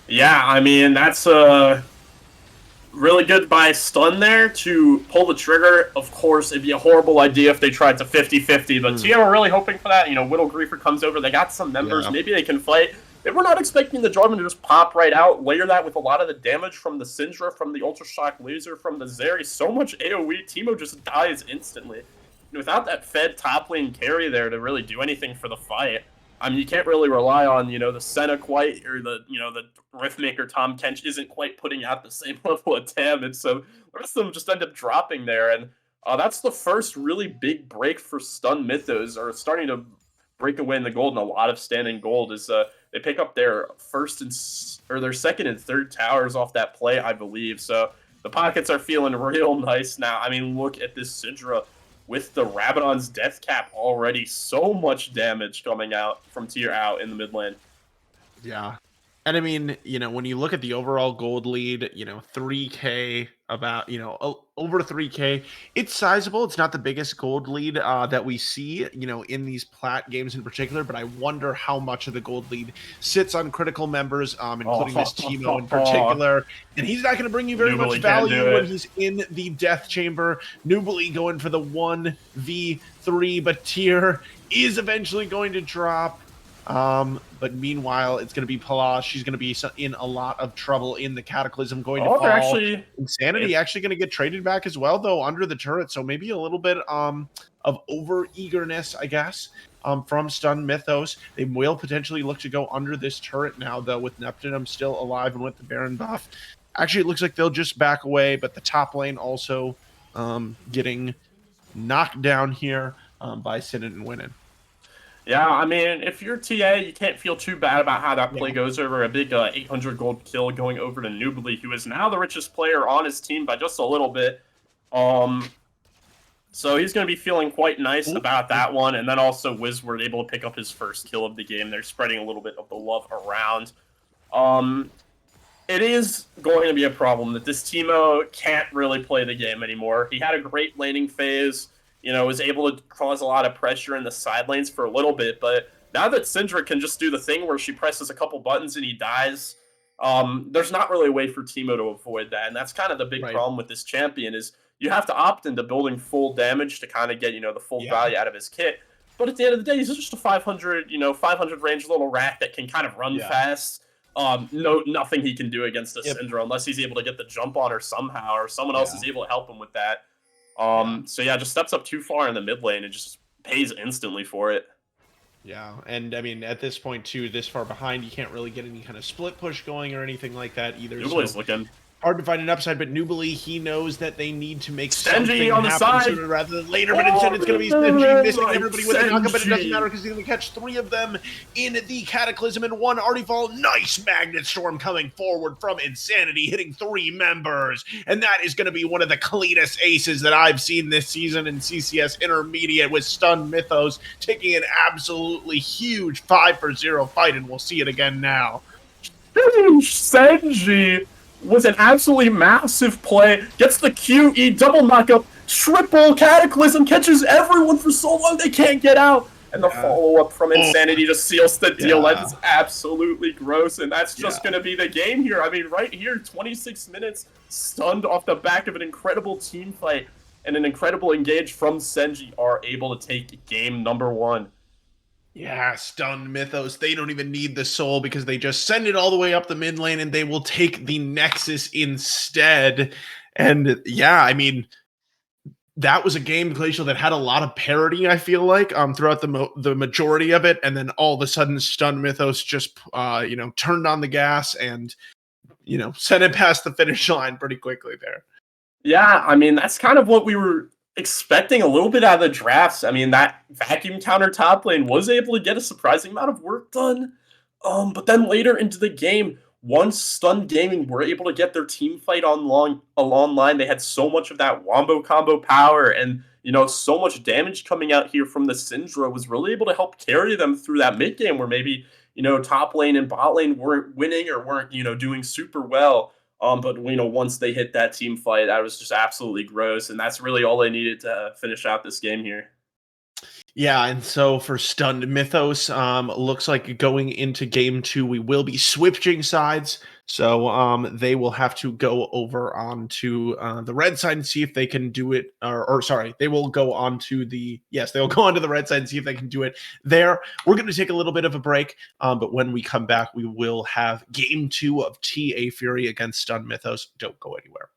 Yeah, I mean, that's really good by Stun there to pull the trigger. Of course, it'd be a horrible idea if they tried to 50-50, but TM are really hoping for that. Whittle Griefer comes over. They got some members. Maybe they can fight. They were not expecting the Jarvan to just pop right out, layer that with a lot of the damage from the Syndra, from the Ultra Shock Laser, from the Zeri. So much AoE, Teemo just dies instantly. Without that fed top lane carry there to really do anything for the fight, I mean, you can't really rely on, the Senna quite, or the Riftmaker Tom Kench isn't quite putting out the same level of damage, so the rest of them just end up dropping there, and that's the first really big break for Stun Mythos, or starting to break away in the gold, and a lot of standing gold is they pick up their their second and third towers off that play, I believe, so the pockets are feeling real nice now. I mean, look at this Syndra with the Rabadon's death cap already. So much damage coming out from tier out in the mid lane. Yeah. And I mean, when you look at the overall gold lead, 3K, about, over 3K, it's sizable. It's not the biggest gold lead that we see, in these plat games in particular, but I wonder how much of the gold lead sits on critical members, including this Teemo in particular. And he's not going to bring you very much value when he's in the death chamber. Nubly going for the 1v3, but tier is eventually going to drop. But meanwhile, it's going to be Palace. She's going to be in a lot of trouble in the Cataclysm, going to fall. Insanity actually going to get traded back as well, though, under the turret. So maybe a little bit of over-eagerness, I guess, from Stun Mythos. They will potentially look to go under this turret now, though, with Neptunum still alive and with the Baron buff. Actually, it looks like they'll just back away, but the top lane also getting knocked down here by Sinnet and Winnan. Yeah, I mean, if you're TA, you can't feel too bad about how that play goes over. A big 800 gold kill going over to Nubly, who is now the richest player on his team by just a little bit. So he's going to be feeling quite nice Ooh. about that one. And then also Wizward able to pick up his first kill of the game. They're spreading a little bit of the love around. It is going to be a problem that this Teemo can't really play the game anymore. He had a great laning phase, was able to cause a lot of pressure in the side lanes for a little bit, but now that Syndra can just do the thing where she presses a couple buttons and he dies, there's not really a way for Teemo to avoid that, and that's kind of the big Right. problem with this champion is you have to opt into building full damage to kind of get, the full value out of his kit. But at the end of the day, he's just a 500, 500 range little rat that can kind of run fast. Nothing he can do against a Syndra unless he's able to get the jump on her somehow, or someone else is able to help him with that. So yeah, just steps up too far in the mid lane and just pays instantly for it. Yeah, and I mean, at this point too, this far behind, you can't really get any kind of split push going or anything like that either. Nobody's looking. Hard to find an upside, but Nubili, he knows that they need to make Senji something on the happen side. sooner rather than later, but instead it's going to be Senji missing everybody with the knockup, but it doesn't matter because he's going to catch 3 of them in the Cataclysm and 1 Artifall. Nice Magnet Storm coming forward from Insanity, hitting 3 members, and that is going to be one of the cleanest aces that I've seen this season in CCS Intermediate with Stun Mythos taking an absolutely huge 5-0 fight, and we'll see it again now. Senji was an absolutely massive play, gets the QE, double knockup, triple Cataclysm, catches everyone for so long they can't get out. And the follow-up from Insanity just seals the deal. That is absolutely gross, and that's just going to be the game here. I mean, right here, 26 minutes, stunned off the back of an incredible team fight, and an incredible engage from Senji are able to take game number 1. Yeah, Stun Mythos, they don't even need the soul because they just send it all the way up the mid lane and they will take the Nexus instead. And yeah, I mean, that was a game, gl4cial, that had a lot of parity, I feel like, throughout the majority of it. And then all of a sudden, Stun Mythos just, turned on the gas and, sent it past the finish line pretty quickly there. Yeah, I mean, that's kind of what we were expecting a little bit out of the drafts. I mean, that vacuum counter top lane was able to get a surprising amount of work done. But then later into the game, once Stun Gaming were able to get their team fight online, they had so much of that wombo combo power and, so much damage coming out here from the Syndra was really able to help carry them through that mid game where maybe, top lane and bot lane weren't winning or weren't, doing super well. But once they hit that team fight, that was just absolutely gross, and that's really all they needed to finish out this game here. Yeah, and so for Stunned Mythos, looks like going into game 2, we will be switching sides. So they will have to go over onto the red side and see if they can do it. Or sorry, they will go on to the they'll go onto the red side and see if they can do it there. We're going to take a little bit of a break, but when we come back, we will have game 2 of TA Fury against Stunned Mythos. Don't go anywhere.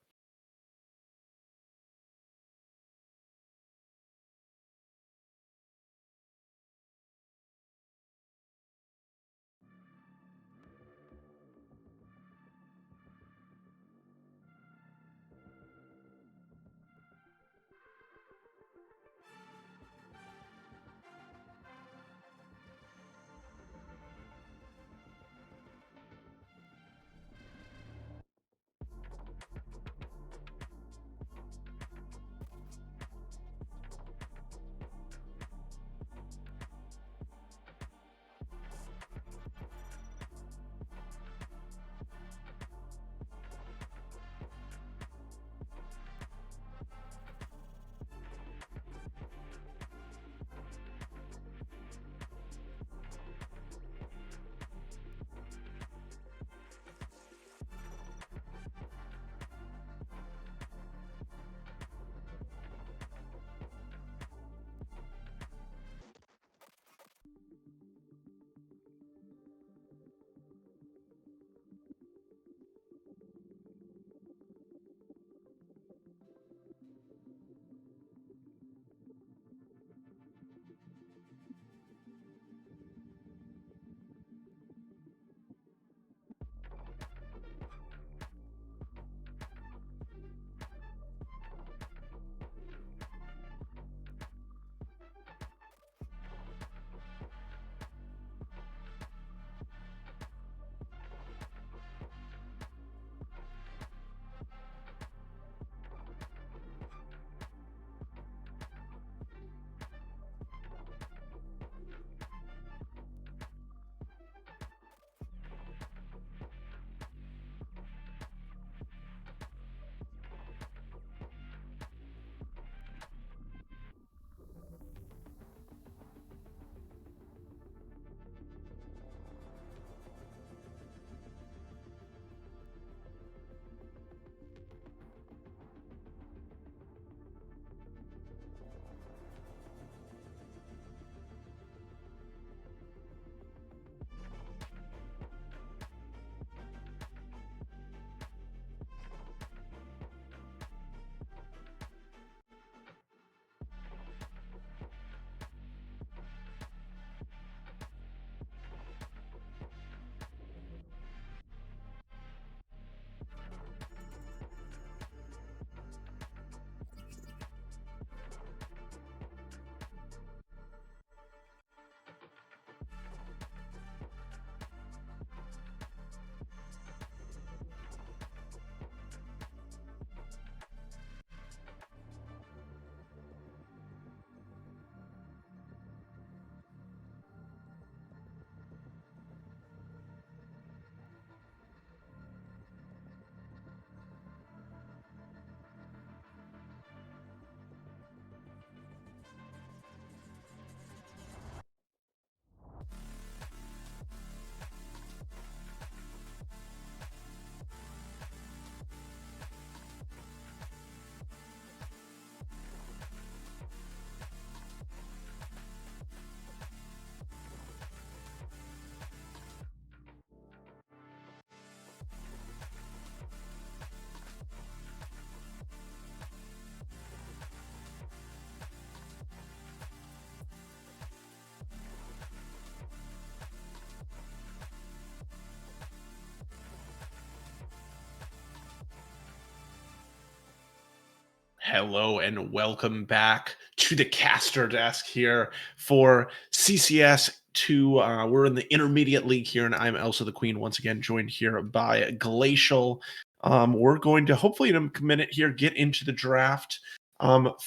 Hello and welcome back to the caster desk here for CCS 2. We're in the intermediate league here, and I'm Elsa the Queen, once again joined here by Glacial. We're going to hopefully in a minute here get into the draft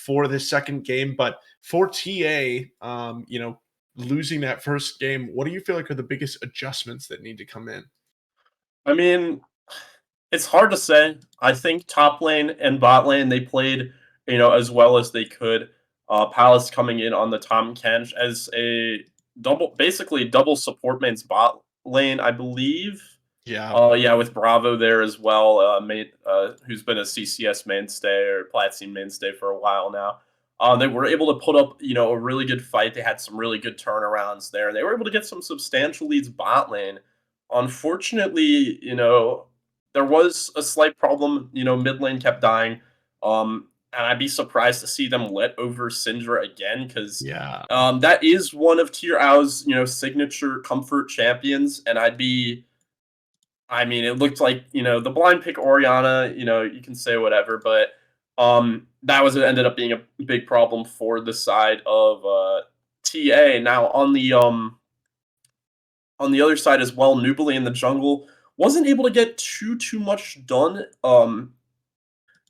for this second game. But for TA, losing that first game, what do you feel like are the biggest adjustments that need to come in? I mean, it's hard to say. I think top lane and bot lane they played, as well as they could. Palace coming in on the Tom Kench as a basically double support mains bot lane, I believe. Yeah, Yeah, with Bravo there as well, who's been a CCS mainstay or Platine mainstay for a while now. They were able to put up, a really good fight. They had some really good turnarounds there. They were able to get some substantial leads bot lane. Unfortunately, there was a slight problem. Mid lane kept dying. And I'd be surprised to see them let over Syndra again because yeah, that is one of Tier Ao's, signature comfort champions. And it looked like, the blind pick Oriana, you can say whatever, but that was ended up being a big problem for the side of TA. Now on the other side as well, Nubile in the jungle wasn't able to get too much done.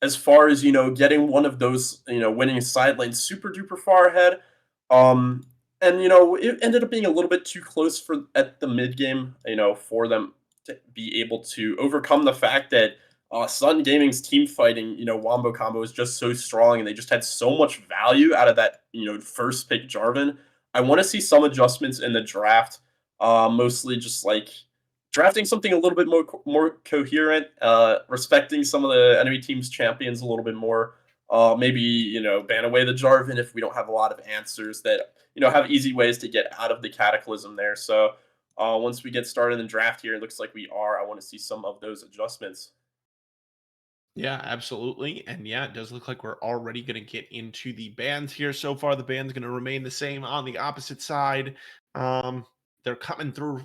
As far as getting one of those winning side lanes super duper far ahead. Um, and it ended up being a little bit too close for at the mid game. For them to be able to overcome the fact that Sun Gaming's team fighting wombo combo is just so strong, and they just had so much value out of that first pick Jarvan. I want to see some adjustments in the draft. Mostly just like drafting something a little bit more coherent, respecting some of the enemy team's champions a little bit more. Maybe ban away the Jarvan if we don't have a lot of answers that have easy ways to get out of the cataclysm there. So once we get started in the draft here, it looks like we are. I want to see some of those adjustments. yeah, absolutely. And yeah, it does look like we're already going to get into the bands here. So far, the band's going to remain the same on the opposite side. Um, they're coming through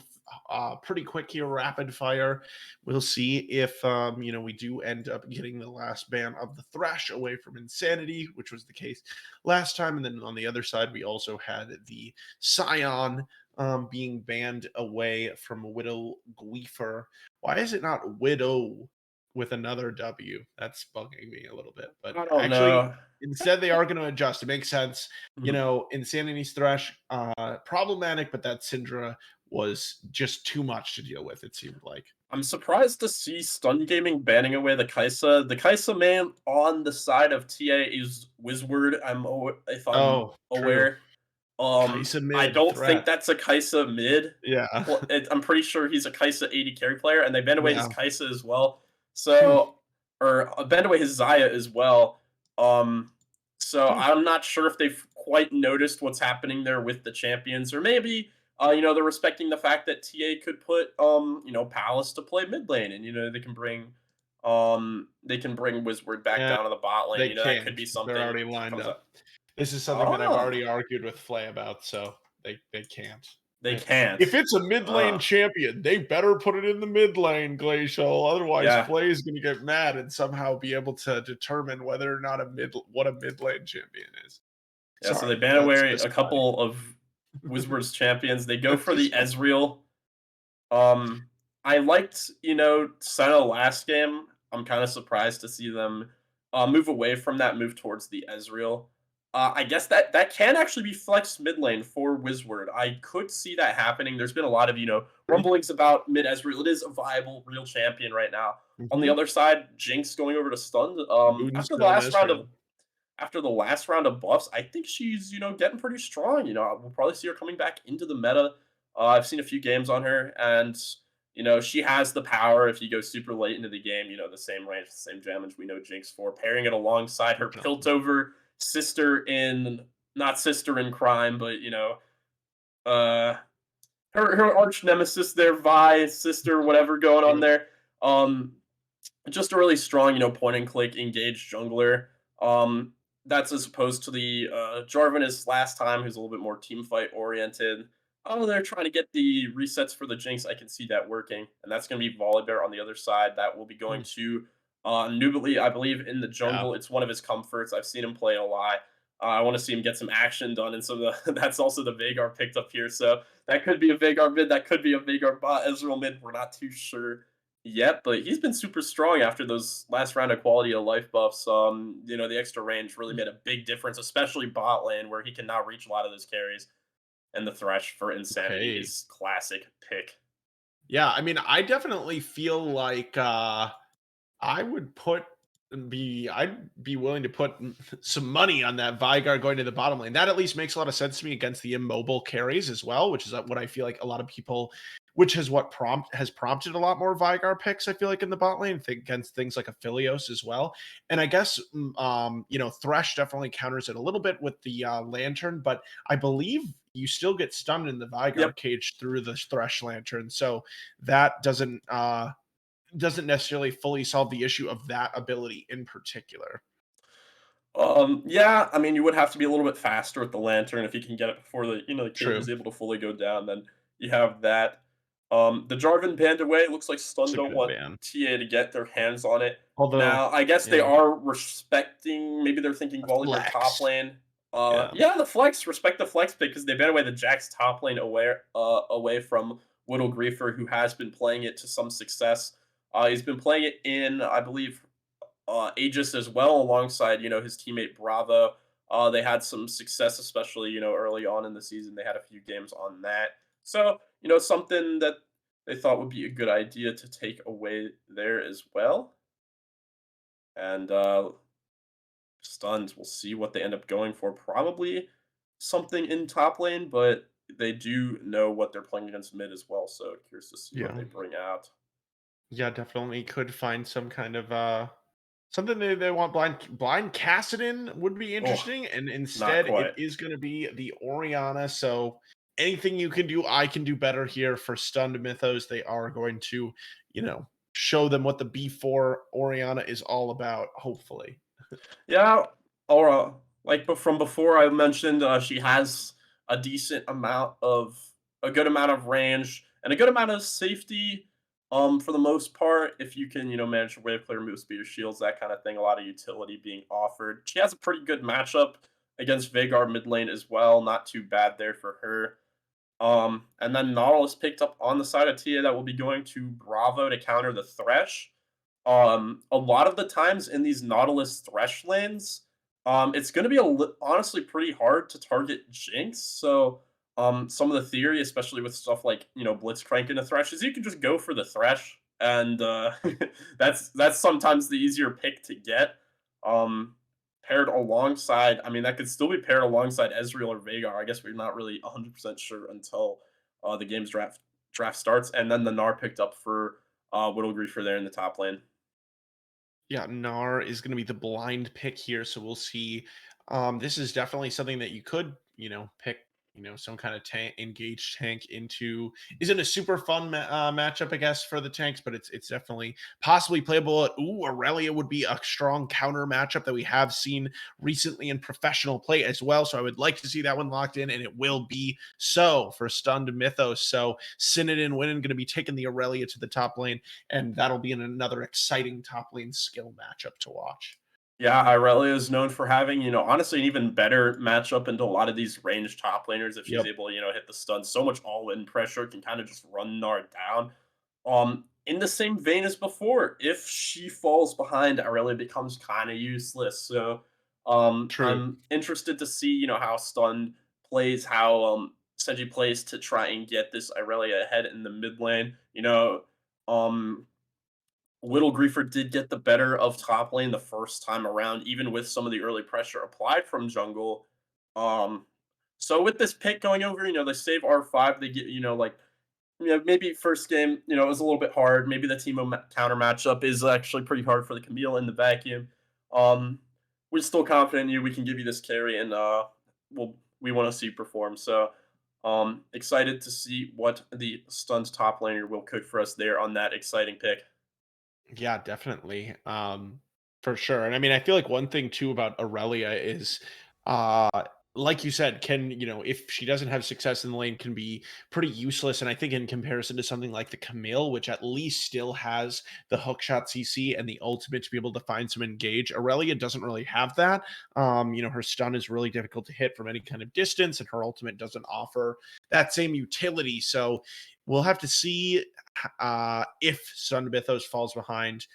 pretty quick here, rapid fire. We'll see if we do end up getting the last ban of the Thresh away from Insanity, which was the case last time. And then on the other side, we also had the Scion being banned away from Widow Gleefer. Why is it not Widow with another W? That's bugging me a little bit. But I don't actually, know. instead they are going to adjust. It makes sense. Mhm. Insanity's Thresh, problematic, but that Syndra was just too much to deal with, it seemed like. I'm surprised to see Stun Gaming banning away the Kaisa. The Kaisa man on the side of TA is Wizward. If I'm Oh, true. aware. Kaisa I mid don't think threat. that's a Kaisa mid. Yeah. I'm pretty sure he's a Kaisa 80 carry player, and they banned away his Yeah. Kaisa as well. Hmm. So, or banned away his Zaya as well. Um, so Hmm. I'm not sure if they've quite noticed what's happening there with the champions, or maybe they're respecting the fact that TA could put Palace to play mid lane, and they can bring Wizward back Yeah, down to the bot lane. they That could can't. be They're something already lined comes up. up. This is something that I've Oh, already argued with Flay about, so they can't. they Eh, can't. If it's a mid lane Ah, champion, they better put it in the mid lane, Glacial. Otherwise, yeah. Flay is going to get mad and somehow be able to determine whether or not what a mid lane champion is. Yeah, so they Sorry, ban that's away just a couple of Wizards champions. They go for the just Ezreal. Um, I liked, Senna last game. I'm kind of surprised to see them move away from that, move towards the Ezreal. I guess that can actually be flex mid lane for Wizward. I could see that happening. There's been a lot of, rumblings about mid Ezreal. It is a viable, real champion right now. On the Mhm. other side, Jinx going over to Stun. Moonstone Ezreal. After the last round of buffs, I think she's, getting pretty strong. We'll probably see her coming back into the meta. I've seen a few games on her, and she has the power if you go super late into the game. The same range, the same damage we know Jinx for. Pairing it alongside her Piltover sister in not sister in crime, but uh, her arch nemesis there, Vi sister, whatever going on Yep. there. Um, just a really strong, point and click engaged jungler. Um, that's as opposed to the Jarvan last time, who's a little bit more team fight oriented. Oh, they're trying to get the resets for the Jinx. I can see that working, and that's going to be Volibear on the other side. That will be going Hmm. to Nubili, I believe in the Yeah. jungle, it's one of his comforts. I've seen him play a lot. I want to see him get some action done, and some of the that's also the Vagar picked up here. So that could be a Vagar mid, that could be a Vagar bot, Ezreal mid. We're not too sure yet, but he's been super strong after those last round of quality of life buffs. The extra range really made a big difference, especially bot lane where he can now reach a lot of those carries. And the Thresh for Insanity Okay. is classic pick. Yeah, I mean, I definitely feel like I would I'd be willing to put some money on that Vigar going to the bottom lane. That at least makes a lot of sense to me against the immobile carries as well, which is what I feel like a lot of people, which is what has prompted a lot more Vigar picks. I feel like in the bot lane against things like Aphelios as well. And I guess Thresh definitely counters it a little bit with the Lantern, but I believe you still get stunned in the Vigar Yep. cage through the Thresh Lantern, so that doesn't necessarily fully solve the issue of that ability in particular. Yeah, I mean, you would have to be a little bit faster with the lantern if you can get it before the cage True. is able to fully go down. Then you have that. The Jarvan banned away. It looks like It's Stun a don't good want ban. TA to get their hands on it. Although, Now, I guess they yeah, are respecting. Maybe they're thinking Volibear top flex. lane. Yeah. Yeah, the flex. Respect the flex pick because they banned away the Jax top lane away from Whittle Griefer, who has been playing it to some success. He's been playing it in, I believe, Aegis as well, alongside his teammate Bravo. They had some success, especially early on in the season. They had a few games on that, so something that they thought would be a good idea to take away there as well. And stuns, we'll see what they end up going for. Probably something in top lane, but they do know what they're playing against mid as well. So curious to see what Yeah. they bring out. Yeah, definitely could find some kind of something they want blind Cassidon would be Oh, interesting, and not instead it quite. is going to be the Oriana. So anything you can do, I can do better here for stunned Mythos. They are going to, show them what the B4 Oriana is all about, hopefully. Yeah, Aura, but from before I mentioned, she has a good amount of range and a good amount of safety. For the most part, if you can, manage your wave clear, move speed, or shields, that kind of thing, a lot of utility being offered. She has a pretty good matchup against Vagar mid lane as well. Not too bad there for her. And then Nautilus picked up on the side of Tia that will be going to Bravo to counter the Thresh. A lot of the times in these Nautilus Thresh lanes, it's going to be honestly pretty hard to target Jinx. So, some of the theory, especially with stuff like Blitzcrank into Thresh, is you can just go for the Thresh, and that's sometimes the easier pick to get. Um, Paired alongside, I mean, that could still be paired alongside Ezreal or Vagar. I guess we're not really 100% sure until the game's draft starts, and then the Gnar picked up for Whittle Griefer there in the top lane. Yeah, Nar is going to be the blind pick here, so we'll see. This is definitely something that you could, pick, some kind of tank, engaged tank into. Isn't a super fun matchup, I guess, for the tanks, but it's definitely possibly playable. Ooh, Aurelia would be a strong counter matchup that we have seen recently in professional play as well. So I would like to see that one locked in, and it will be so for stunned Mythos. So Synodon winning going to be taking the Aurelia to the top lane, and that'll be another exciting top lane skill matchup to watch. Yeah, Irelia is known for having, honestly, an even better matchup into a lot of these ranged top laners if she's Yep, able to, hit the stun. So much all-in pressure can kind of just run Nard down. In the same vein as before, if she falls behind, Irelia becomes kind of useless. So, true. I'm interested to see, how stun plays, how Senji plays to try and get this Irelia ahead in the mid lane. Um, Little Griefer did get the better of top lane the first time around, even with some of the early pressure applied from jungle. Um, so with this pick going over, they save R5. They get, maybe first game, it was a little bit hard. Maybe the Teemo counter matchup is actually pretty hard for the Camille in the vacuum. Um, we're still confident in you. We can give you this carry, and we want to see you perform. So, excited to see what the stunned top laner will cook for us there on that exciting pick. Yeah, definitely. For sure. And I mean, I feel like one thing too about Aurelia is like you said, can, if she doesn't have success in the lane, can be pretty useless. And I think in comparison to something like the Camille, which at least still has the hookshot CC and the ultimate to be able to find some engage, Aurelia doesn't really have that. Her stun is really difficult to hit from any kind of distance, and her ultimate doesn't offer that same utility. So we'll have to see if Stun Mythos falls behind,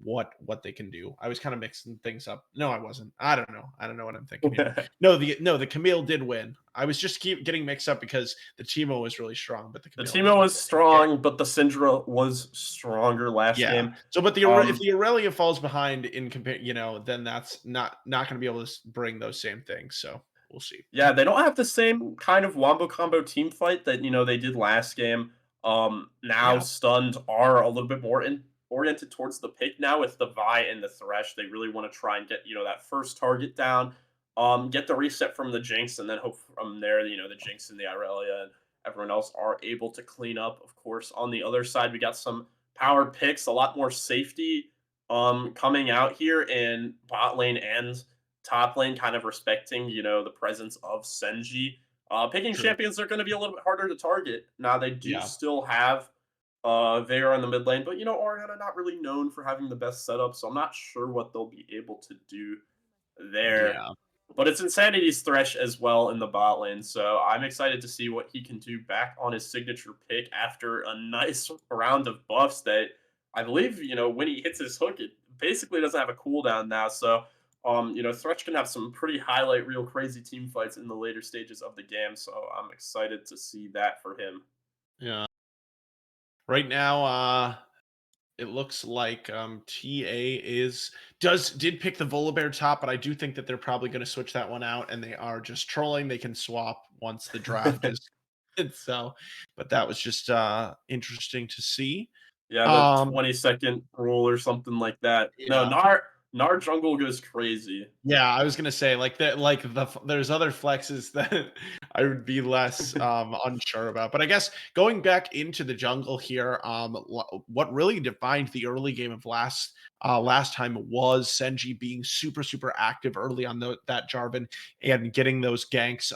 what they can do. I was kind of mixing things up. No, I wasn't. I don't know what I'm thinking here. No, the Camille did win. I was just keep getting mixed up because the Teemo was really strong, but the The Camille ended Teemo up was winning. Yeah. strong, but the Syndra was stronger last Yeah. game. So, but if Um, the Aurelia falls behind in compare, then that's not going to be able to bring those same things. So we'll see. Yeah, they don't have the same kind of wombo combo team fight that they did last game. Now Yeah, stunned are a little bit more oriented towards the pick now with the Vi and the Thresh. They really want to try and get that first target down, get the reset from the Jinx, and then hope from there the Jinx and the Irelia and everyone else are able to clean up. Of course, on the other side we got some power picks, a lot more safety coming out here in bot lane and top lane, kind of respecting, the presence of Senji. Picking true. champions are going to be a little bit harder to target. Now they do Yeah, still have Veigar in the mid lane, but Orianna not really known for having the best setup, so I'm not sure what they'll be able to do there. yeah, But it's Insanity's Thresh as well in the bot lane, so I'm excited to see what he can do back on his signature pick after a nice round of buffs that I believe, when he hits his hook, it basically doesn't have a cooldown now. So, Thresh can have some pretty highlight real crazy team fights in the later stages of the game. So I'm excited to see that for him. yeah. Right now, it looks like TA did pick the Volibear top, but I do think that they're probably going to switch that one out, and they are just trolling. They can swap once the draft is so, but that was just interesting to see. Yeah, the Um 20-second rule or something like that. No, yeah. Nar jungle goes crazy. Yeah, I was gonna say there's other flexes that I would be less unsure about. But I guess going back into the jungle here, what really defined the early game of last time was Senji being super super active early on that Jarvan and getting those ganks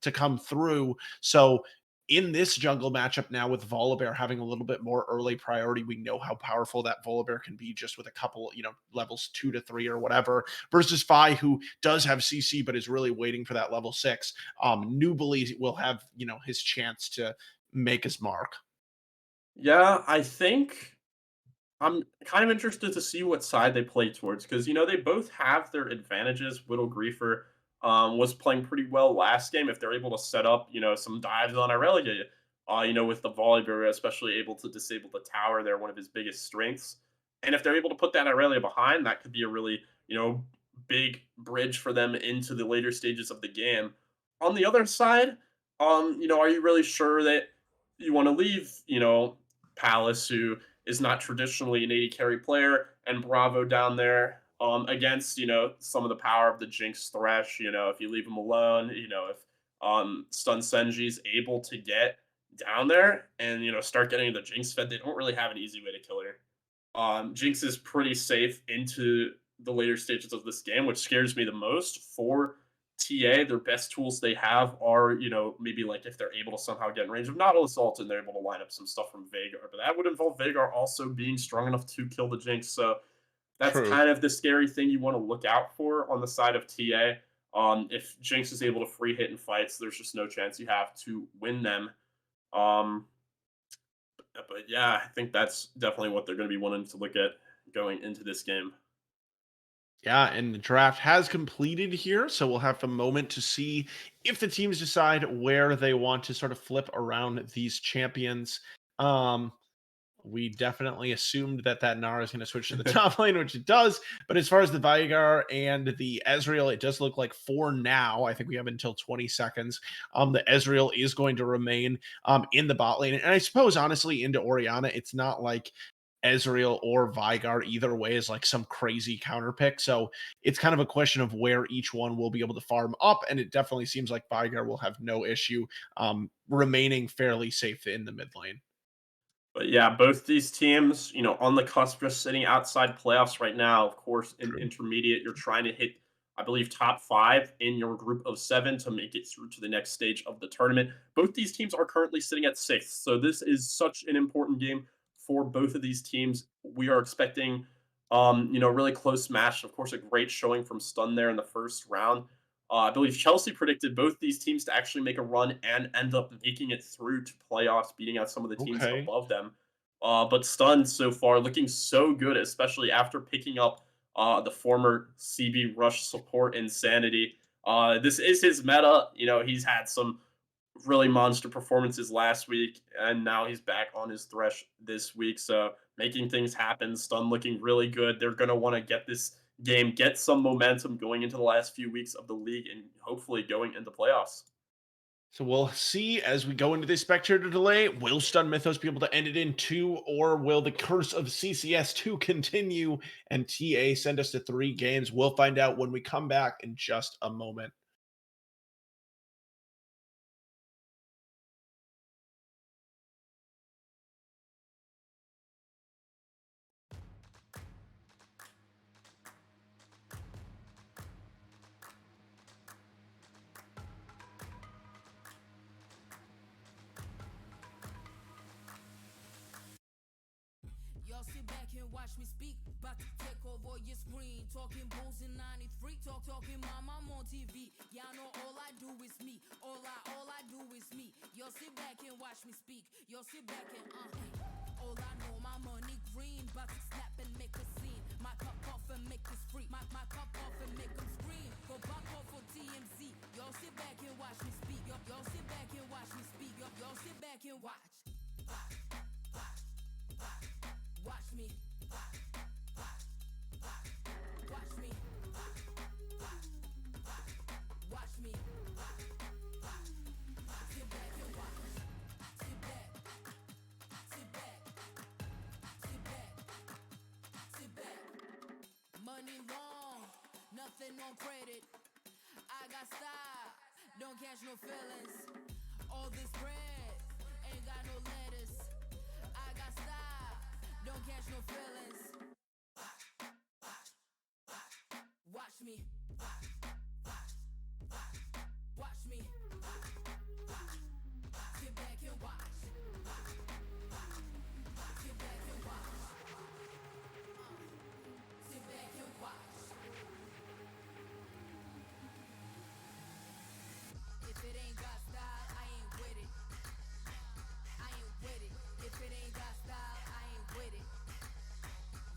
to come through. So in this jungle matchup now with Volibear having a little bit more early priority, we know how powerful that Volibear can be just with a couple, levels 2 to 3 or whatever, versus Fi, who does have CC but is really waiting for that level 6. Nubili will have, his chance to make his mark. Yeah, I think I'm kind of interested to see what side they play towards because they both have their advantages. Whittle Griefer was playing pretty well last game. If they're able to set up, some dives on Irelia, with the Volibear, especially able to disable the tower, they're one of his biggest strengths. And if they're able to put that Irelia behind, that could be a really, big bridge for them into the later stages of the game. On the other side, are you really sure that you want to leave, Palace, who is not traditionally an 80 carry player, and Bravo down there against some of the power of the Jinx Thresh. If you leave him alone, if Stun Senji's able to get down there and start getting the Jinx fed, they don't really have an easy way to kill her. Jinx is pretty safe into the later stages of this game, which scares me the most for TA. Their best tools they have are, maybe like if they're able to somehow get in range of Nautilus ult and they're able to line up some stuff from Veigar, but that would involve Veigar also being strong enough to kill the Jinx. So that's True. kind of the scary thing you want to look out for on the side of TA. If Jinx is able to free hit in fights, there's just no chance you have to win them. Um, but yeah, I think that's definitely what they're going to be wanting to look at going into this game. Yeah, and the draft has completed here, so we'll have a moment to see if the teams decide where they want to sort of flip around these champions. Um, we definitely assumed that Nara is going to switch to the top lane, which it does. But as far as the Veigar and the Ezreal, it does look like for now, I think we have until 20 seconds. The Ezreal is going to remain in the bot lane. And I suppose, honestly, into Orianna, it's not like Ezreal or Veigar either way is like some crazy counter pick. So it's kind of a question of where each one will be able to farm up. And it definitely seems like Veigar will have no issue remaining fairly safe in the mid lane. But yeah, both these teams, on the cusp, just sitting outside playoffs right now. Of course, in True. intermediate, you're trying to hit I believe, top 5 in your group of 7 to make it through to the next stage of the tournament. Both these teams are currently sitting at 6th, so this is such an important game for both of these teams. We are expecting, really close match. Of course, a great showing from Stun there in the first round. I believe Chelsea predicted both these teams to actually make a run and end up making it through to playoffs, beating out some of the teams Okay. above them. But Stun so far looking so good, especially after picking up the former CB Rush support Insanity. This is his meta. He's had some really monster performances last week, and now he's back on his Thresh this week. So making things happen. Stun looking really good. They're gonna want to get this game, get some momentum going into the last few weeks of the league, and hopefully going into playoffs. So we'll see as we go into this spectator delay. Will Stun Mythos be able to end it in 2, or will the curse of CCS 2 continue and TA send us to 3 games? We'll find out when we come back in just a moment. Y'all sit back and watch me speak. About to take over your screen. Talking bulls in 93. Talking mom, I'm on TV. Y'all know all I do is me. All I do is me. Y'all sit back and watch me speak. Y'all sit back and all I know, my money green. About to snap and make a scene. My cup off and make this free. My cup off and make them scream. Go back off for TMZ. Y'all sit back and watch me speak. Y'all sit back and watch me speak. Y'all sit back and watch. Watch me. Watch me. Watch me. Sit back and watch. Sit back. Sit back. Sit back. Sit back. Money long, nothing on credit. I got style, don't catch no feelings. All this bread, ain't got no lettuce. I got style, don't catch no feelings. Watch me. Watch me. Sit back and watch. Sit back and watch. Sit back and watch. If it ain't got style, I ain't with it. I ain't with it. If it ain't got style, I ain't with it.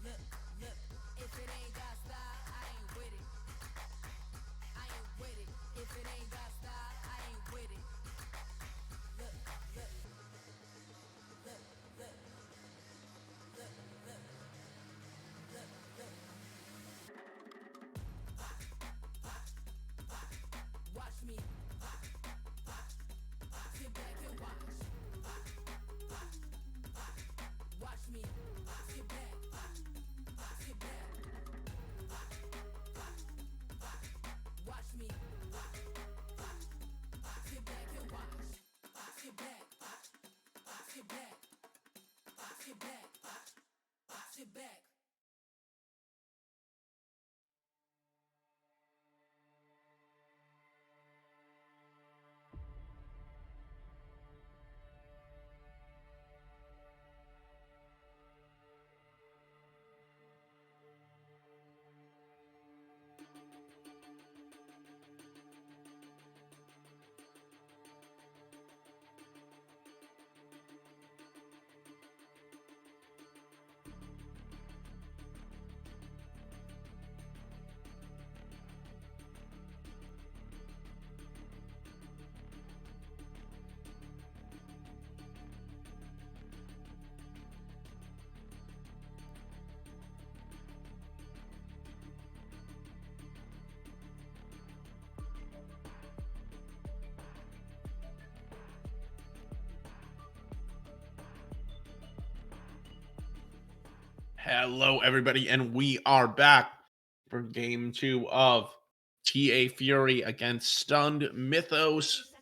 Look, look. If it ain't got style, I ain't with it. I ain't with it. If it ain't got style, I ain't with it. Look, look. Look, look. Look, look. Look, look. Watch me. Sit back and watch. Watch me. Sit back. Sit back. Watch me. Sit back and watch. Sit back. Sit back. Sit back. Sit back. Hello, everybody, and we are back for game 2 of TA Fury against Stunned Mythos.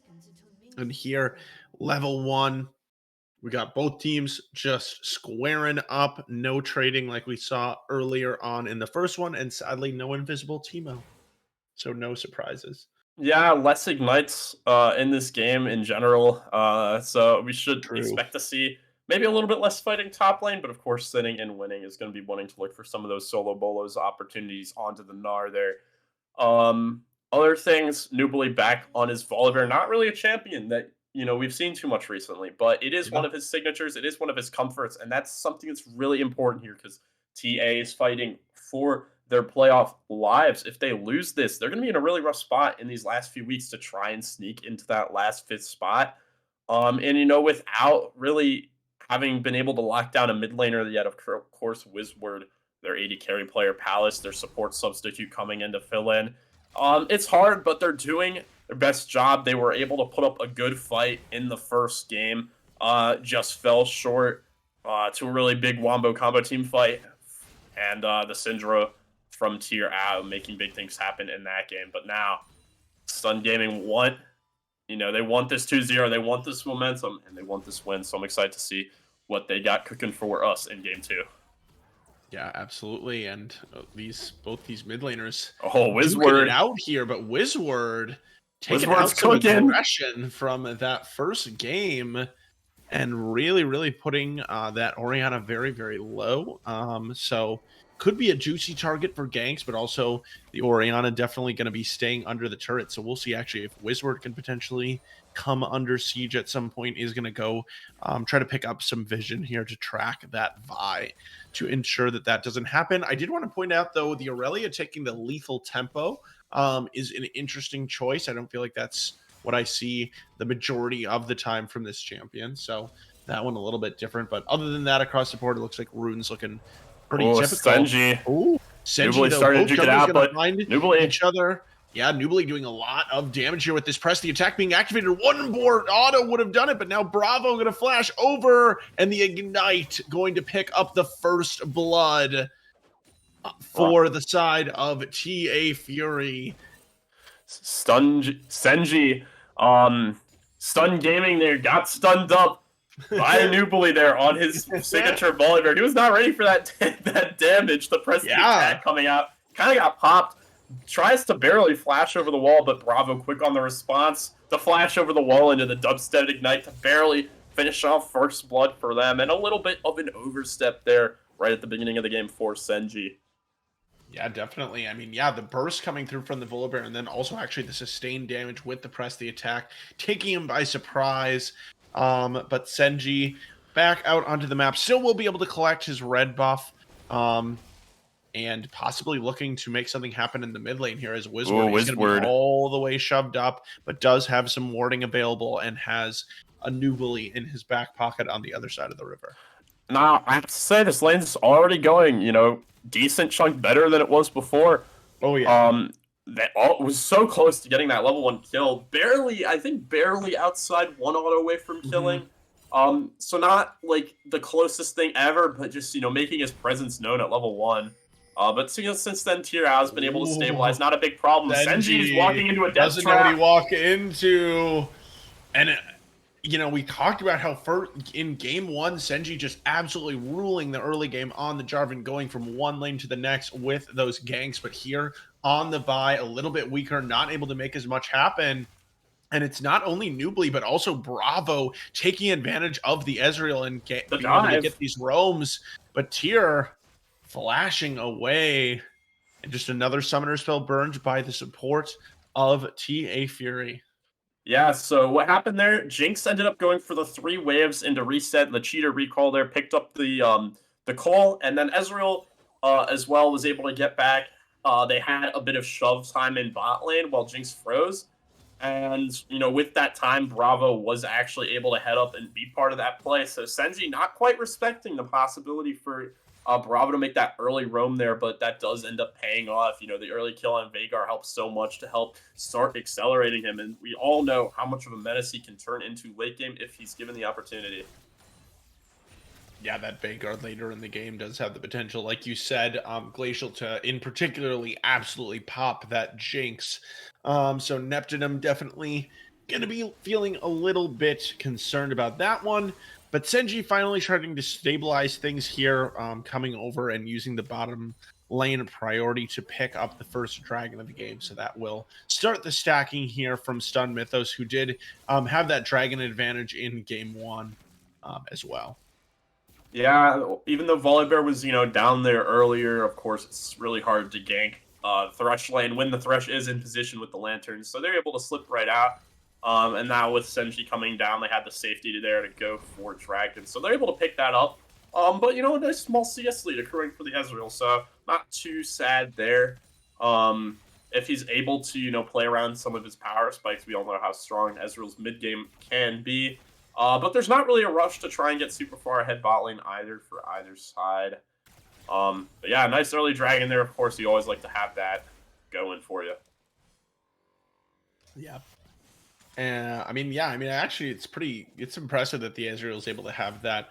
And here, level 1, we got both teams just squaring up, no trading like we saw earlier on in the first one, and sadly, no invisible Teemo. So no surprises. Yeah, less ignites in this game in general. So we should True. expect to see maybe a little bit less fighting top lane, but of course, sitting and winning is going to be wanting to look for some of those solo bolos opportunities onto the Gnar there. Um, Other things, Nubly back on his Volibear, not really a champion that we've seen too much recently, but it is one Yeah. of his signatures. It is one of his comforts, and that's something that's really important here because TA is fighting for their playoff lives. If they lose this, they're going to be in a really rough spot in these last few weeks to try and sneak into that last fifth spot. And without really having been able to lock down a mid laner yet, of course, Wizward, their AD carry player, Palace, their support substitute coming in to fill in. It's hard, but they're doing their best job. They were able to put up a good fight in the first game. Just fell short to a really big Wombo combo team fight, and the Syndra from Tier out making big things happen in that game. But now, Stun Gaming they want this 2-0, they want this momentum, and they want this win. So I'm excited to see what they got cooking for us in game 2. Yeah, absolutely. And both these mid laners Wizward out here, but Wizward taking Wizward's out some cooking aggression from that first game and really putting that Orianna very, very low. So could be a juicy target for ganks, but also the Orianna definitely going to be staying under the turret. So we'll see actually if Wizward can potentially come under siege at some point. Is going to go try to pick up some vision here to track that Vi to ensure that that doesn't happen. I did want to point out, though, the Aurelia taking the lethal tempo is an interesting choice. I don't feel like that's what I see the majority of the time from this champion. So that one a little bit different. But other than that, across the board, it looks like Rune's looking pretty typical. Senji. Senji, Nubly though, started both to get out, but find Nubly each other. Yeah, Nubly doing a lot of damage here with this press. The attack being activated. One more auto would have done it, but now Bravo going to flash over, and the Ignite going to pick up the first blood for the side of TA Fury. Senji, Stun Gaming there got stunned up by Nubly there on his signature Volibear. He was not ready for that that damage. The press attack coming out kind of got popped. Tries to barely flash over the wall, but Bravo quick on the response to flash over the wall into the dubstep Ignite to barely finish off first blood for them, and a little bit of an overstep there right at the beginning of the game for Senji. Yeah, definitely. I mean, yeah, the burst coming through from the Volibear, and then also actually the sustained damage with the press, the attack, taking him by surprise. But Senji back out onto the map, still will be able to collect his red buff, and possibly looking to make something happen in the mid lane here as Wizward is going to be all the way shoved up, but does have some warding available and has a Nubly in his back pocket on the other side of the river. Now, I have to say, this lane's already going, decent chunk better than it was before. Oh, yeah. That was so close to getting that level 1 kill. Barely outside one auto away from killing. So not like the closest thing ever, but just, making his presence known at level 1. But since then, Tier has been able to stabilize. Not a big problem. Senji is walking into a death doesn't trap. know what he walk into. And, we talked about how in game 1, Senji just absolutely ruling the early game on the Jarvan, going from one lane to the next with those ganks. But here on the Vi, a little bit weaker, not able to make as much happen. And it's not only Nubly, but also Bravo taking advantage of the Ezreal and being able to get these roams. But Tier flashing away, and just another summoner spell burned by the support of TA Fury. Yeah, so what happened there? Jinx ended up going for the 3 waves into reset. The cheater recall there picked up the call, and then Ezreal as well was able to get back. They had a bit of shove time in bot lane while Jinx froze. And, with that time, Bravo was actually able to head up and be part of that play. So Senji not quite respecting the possibility for Bravo to make that early roam there, but that does end up paying off. The early kill on Veigar helps so much to help start accelerating him. And we all know how much of a menace he can turn into late game if he's given the opportunity. Yeah, that Veigar later in the game does have the potential, like you said, Glacial to, in particularly, absolutely pop that Jinx. So Neptunum definitely going to be feeling a little bit concerned about that one. But Senji finally starting to stabilize things here, coming over and using the bottom lane priority to pick up the first dragon of the game. So that will start the stacking here from Stun Mythos, who did have that dragon advantage in game 1 as well. Yeah, even though Volibear was, down there earlier, of course, it's really hard to gank Thresh lane when the Thresh is in position with the Lanterns. So they're able to slip right out. And now with Senji coming down, they had the safety there to go for Dragon. So they're able to pick that up. But, a nice small CS lead accruing for the Ezreal. So not too sad there. If he's able to, play around some of his power spikes, we all know how strong Ezreal's mid game can be. But there's not really a rush to try and get super far ahead bot lane either for either side. But yeah, nice early dragon there. Of course, you always like to have that going for you. Yeah. Actually, it's impressive that the Ezreal is able to have that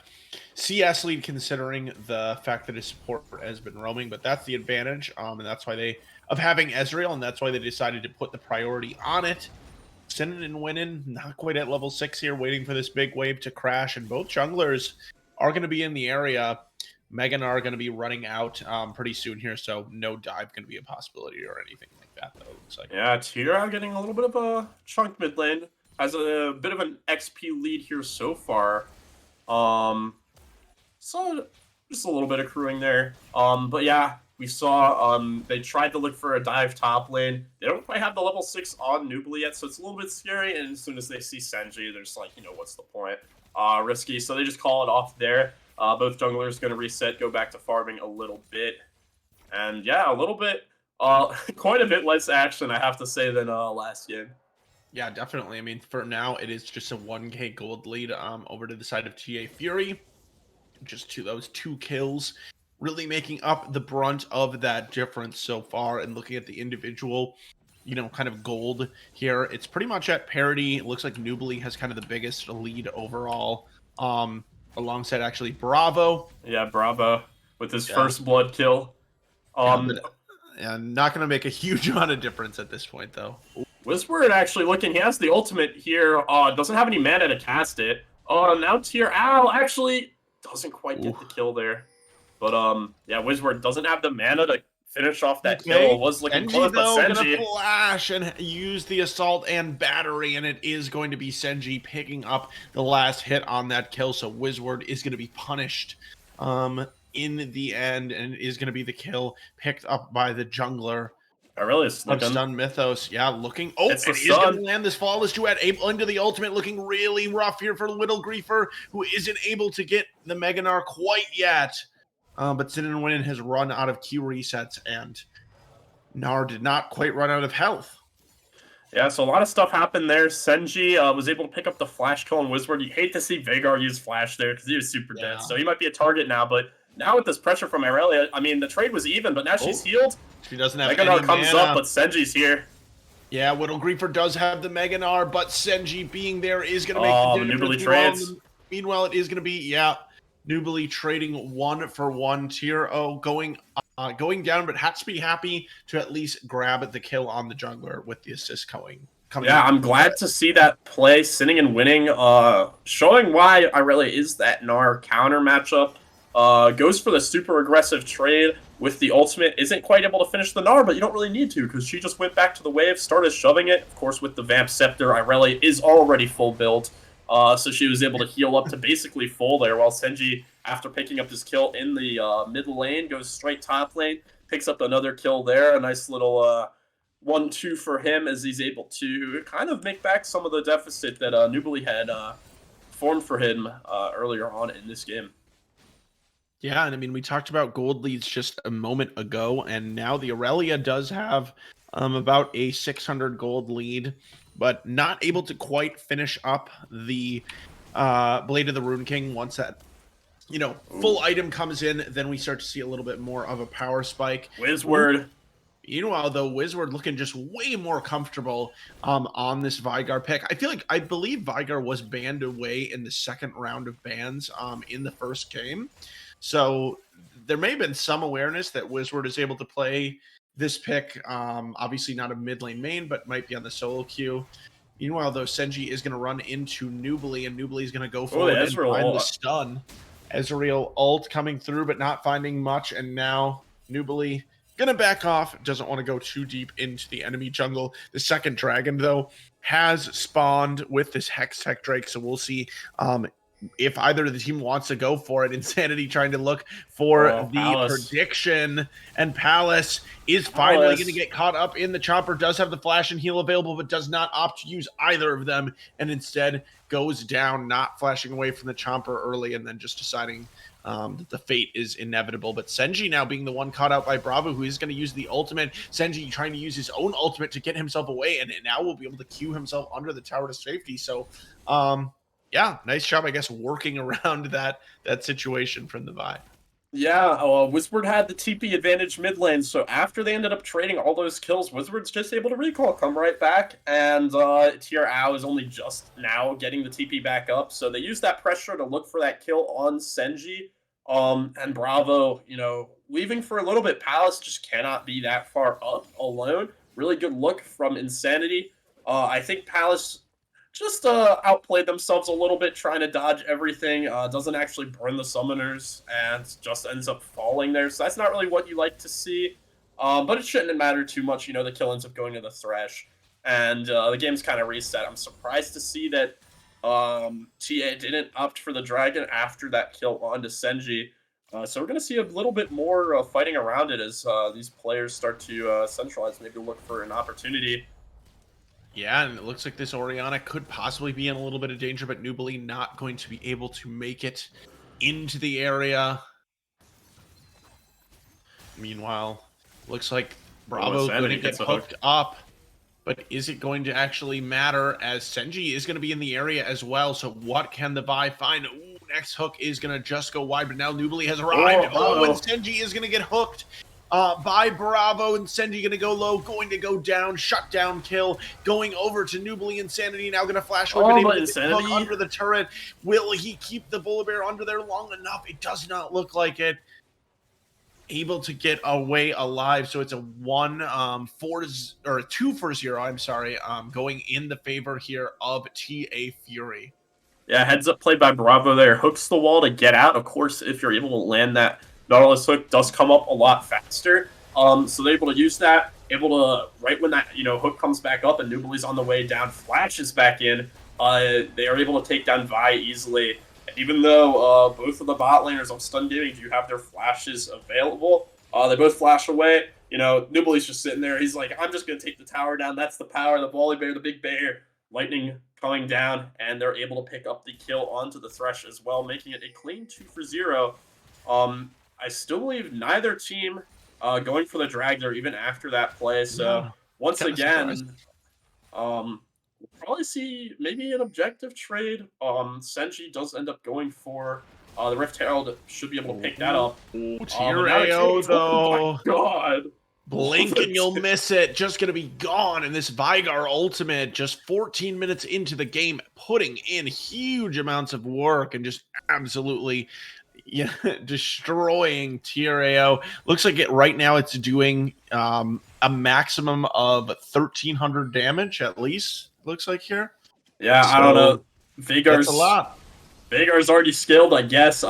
CS lead, considering the fact that his support has been roaming. But that's the advantage, and that's why of having Ezreal, and that's why they decided to put the priority on it. Sending and winning, not quite at level 6 here, waiting for this big wave to crash, and both junglers are going to be in the area. Megan are going to be running out pretty soon here, so no dive going to be a possibility or anything like that, though, it looks like. Yeah, Tira getting a little bit of a chunk mid lane. Has a bit of an XP lead here so far. So just a little bit accruing there. But yeah, we saw they tried to look for a dive top lane. They don't quite have the level 6 on Nubly yet, so it's a little bit scary. And as soon as they see Senji, they're just like, what's the point? Risky. So they just call it off there. Both junglers going to reset, go back to farming a little bit. And yeah, a little bit, quite a bit less action, I have to say, than last game. Yeah, definitely. I mean, for now, it is just a 1k gold lead over to the side of TA Fury. Just those 2 kills really making up the brunt of that difference so far. And looking at the individual, kind of gold here, it's pretty much at parity. It looks like Nubly has kind of the biggest lead overall, alongside actually Bravo. Yeah, Bravo with his first blood kill. And not going to make a huge amount of difference at this point, though. Wizward actually looking, he has the ultimate here, doesn't have any mana to cast it. Now Tier Al actually doesn't quite get the kill there. But, yeah, Wizward doesn't have the mana to finish off that kill. It was looking close, but Senji gonna flash and use the assault and battery, and it is going to be Senji picking up the last hit on that kill. So Wizward is going to be punished in the end, and it is going to be the kill picked up by the jungler. Stun Mythos, yeah, looking. Oh, and he's going to land this flawless duet into the ultimate, looking really rough here for Little Griefer, who isn't able to get the Mega Gnar quite yet. But Sin and Winin has run out of Q resets, and Gnar did not quite run out of health. Yeah, so a lot of stuff happened there. Senji was able to pick up the flash kill on Wizward. You hate to see Veigar use flash there because he was super dead, so he might be a target now, but now with this pressure from Irelia, I mean, the trade was even, but now she's healed. She doesn't have Mega Gnar comes up, but Senji's here. Yeah, Little Griefer does have the Mega Gnar, but Senji being there is going to make the difference. Nubly trades. Meanwhile, it is going to be, Nubly trading 1-for-1. Tier O going down, but has to be happy to at least grab the kill on the jungler with the assist coming. Yeah, I'm glad to see that play, Sinning and Winning, showing why Irelia is that Gnar counter matchup. Goes for the super aggressive trade with the ultimate. Isn't quite able to finish the Gnar, but you don't really need to because she just went back to the wave, started shoving it. Of course, with the Vamp Scepter, Irelia is already full build. So she was able to heal up to basically full there, while Senji, after picking up this kill in the mid lane, goes straight top lane, picks up another kill there. A nice little 1-2 for him as he's able to kind of make back some of the deficit that Nubly had formed for him earlier on in this game. Yeah, and I mean, we talked about gold leads just a moment ago, and now the Aurelia does have about a 600 gold lead, but not able to quite finish up the Blade of the Rune King. Once that, full item comes in, then we start to see a little bit more of a power spike. Wizward. Meanwhile, though, Wizward looking just way more comfortable on this Veigar pick. I believe Veigar was banned away in the second round of bans in the first game. So there may have been some awareness that Wizward is able to play this pick. Obviously not a mid lane main, but might be on the solo queue. Meanwhile, though, Senji is going to run into Nubly, and Nubly is going to go forward and find the stun. Ezreal ult coming through, but not finding much, and now Nubili gonna back off, doesn't want to go too deep into the enemy jungle. The second dragon, though, has spawned with this Hex Tech Drake, so we'll see if either of the team wants to go for it. Insanity trying to look for the prediction, and Palace is finally going to get caught up in the chopper. Does have the flash and heal available, but does not opt to use either of them, and instead goes down, not flashing away from the chopper early, and then just deciding that the fate is inevitable. But Senji now being the one caught out by Bravo, who is going to use the ultimate. Senji trying to use his own ultimate to get himself away, and now will be able to queue himself under the tower to safety. So, yeah, nice job, I guess, working around that situation from the Vi. Yeah, Wizard had the TP advantage mid lane, so after they ended up trading all those kills, Wizard's just able to recall, come right back, and TRAO is only just now getting the TP back up, so they use that pressure to look for that kill on Senji, and Bravo, you know, leaving for a little bit. Palace just cannot be that far up alone. Really good look from Insanity. I think Palace just outplayed themselves a little bit, trying to dodge everything. Doesn't actually burn the summoners and just ends up falling there. So that's not really what you like to see. But it shouldn't matter too much. You know, the kill ends up going to the Thresh. And the game's kind of reset. I'm surprised to see that TA didn't opt for the Dragon after that kill onto Senji. So we're going to see a little bit more fighting around it as these players start to centralize, maybe look for an opportunity. Yeah, and it looks like this Orianna could possibly be in a little bit of danger, but Nubili not going to be able to make it into the area. Meanwhile, looks like Bravo's going to get hooked up, but is it going to actually matter, as Senji is going to be in the area as well? So what can the Vi find? Ooh, next hook is going to just go wide, but now Nubili has arrived. Oh, and Senji is going to get hooked by Bravo, and Senji going to go low, going to go down, shutdown kill, going over to Nubili. Insanity now going to flash away, but Insanity under the turret. Will he keep the Bull Bear under there long enough? It does not look like it. Able to get away alive, so it's a 2 for 0. I'm sorry, going in the favor here of TA Fury. Yeah, heads up play by Bravo there. Hooks the wall to get out. Of course, if you're able to land that Nautilus hook, does come up a lot faster. So they're able to use that. Able to, right when that hook comes back up and Nubili's on the way down, flashes back in. They are able to take down Vi easily. And even though both of the bot laners of Stun Gaming do have their flashes available, they both flash away. Nubili's just sitting there. He's like, I'm just gonna take the tower down. That's the power. The Volley Bear, the big bear. Lightning coming down, and they're able to pick up the kill onto the Thresh as well, making it a clean 2 for 0. I still believe neither team going for the drag there even after that play. So yeah, once again, we'll probably see maybe an objective trade. Senji does end up going for the Rift Herald. Should be able to pick that up. TRAO though. Oh my god. Blink and you'll miss it. Just going to be gone. And this Vigar ultimate, just 14 minutes into the game, putting in huge amounts of work and just absolutely destroying TRAO. Looks like it right now it's doing a maximum of 1,300 damage at least, looks like here. Yeah, so, I don't know. Vigar's a lot. Vigar's already skilled, I guess.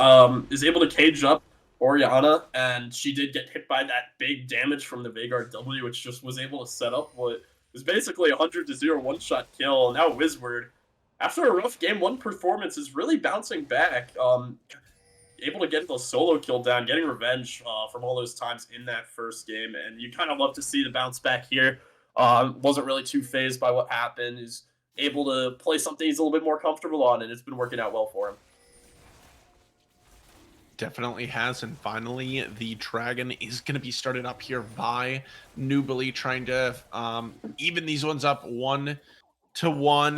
Is able to cage up Orianna, and she did get hit by that big damage from the Veigar W, which just was able to set up what was basically a 100-0 one-shot kill. Now Wizard, after a rough game 1 performance, is really bouncing back. Able to get the solo kill down, getting revenge from all those times in that first game, and you kind of love to see the bounce back here. Wasn't really too phased by what happened. He's able to play something he's a little bit more comfortable on, and it's been working out well for him. Definitely has, and finally the dragon is going to be started up here by Nubili, trying to even these ones up 1-1,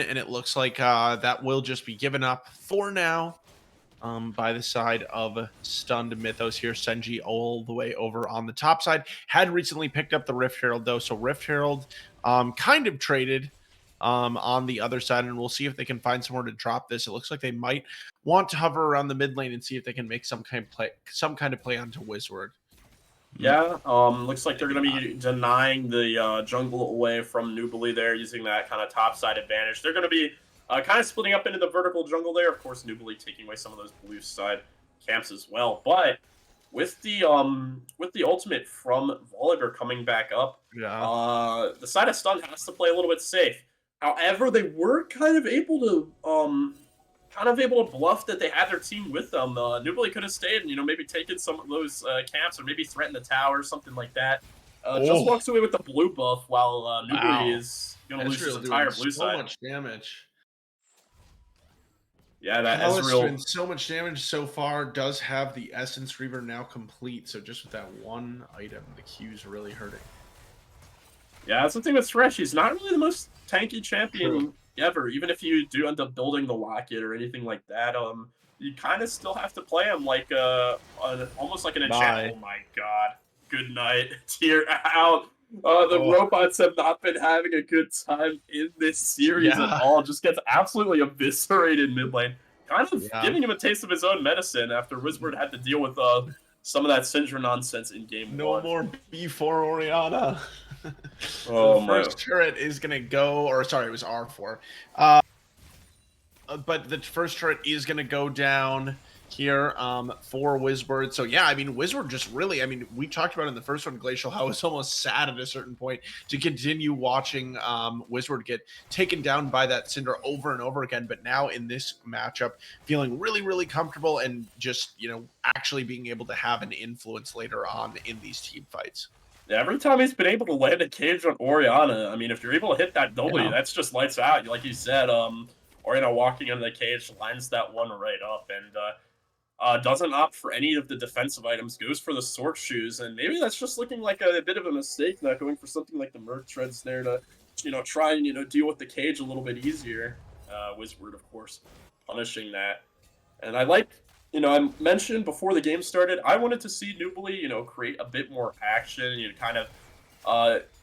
and it looks like that will just be given up for now by the side of Stunned Mythos here. Senji all the way over on the top side. Had recently picked up the Rift Herald though, so Rift Herald kind of traded on the other side, and we'll see if they can find somewhere to drop this. It looks like they might want to hover around the mid lane and see if they can make some kind of play onto Wizard. Yeah, looks like they're going to be denying the jungle away from Nubili there, using that kind of top side advantage. They're going to be kind of splitting up into the vertical jungle there. Of course, Nubili taking away some of those blue side camps as well. But with the ultimate from Volibear coming back up, the side of Stun has to play a little bit safe. However, they were kind of able to bluff that they had their team with them. Nubly could have stayed and maybe taken some of those camps or maybe threatened the tower, something like that. Just walks away with the blue buff while Nubly is going to lose his entire blue side. So much damage. Yeah, that Ezreal Ezreal doing so much damage so far. Does have the Essence Reaver now complete, so just with that one item, the Q's really hurting. Yeah, that's the thing with Thresh. He's not really the most tanky champion ever. Even if you do end up building the Locket or anything like that, you kind of still have to play him like almost like an enchant. Oh my god! Good night. Tear out. The robots have not been having a good time in this series at all. Just gets absolutely eviscerated mid lane. Kind of giving him a taste of his own medicine after Wizard had to deal with some of that Syndra nonsense in game 1. No more B4 Orianna. Oh the first turret is going to go, or sorry, it was R4. But the first turret is going to go down here for Wizard. So yeah, I mean, Wizard just really, I mean, we talked about in the first one, gl4cial, how it's almost sad at a certain point to continue watching Wizard get taken down by that Syndra over and over again. But now in this matchup, feeling really, really comfortable and just, actually being able to have an influence later on in these team fights. Yeah, every time he's been able to land a cage on Orianna, I mean, if you're able to hit that W, that's just lights out. Like you said, Orianna walking into the cage lines that one right up and doesn't opt for any of the defensive items, goes for the sword shoes, and maybe that's just looking like a bit of a mistake, not going for something like the Merc Tread Snare to, try and, deal with the cage a little bit easier. Wizard, of course, punishing that. And I like, I mentioned before the game started, I wanted to see Nubly, create a bit more action, kind of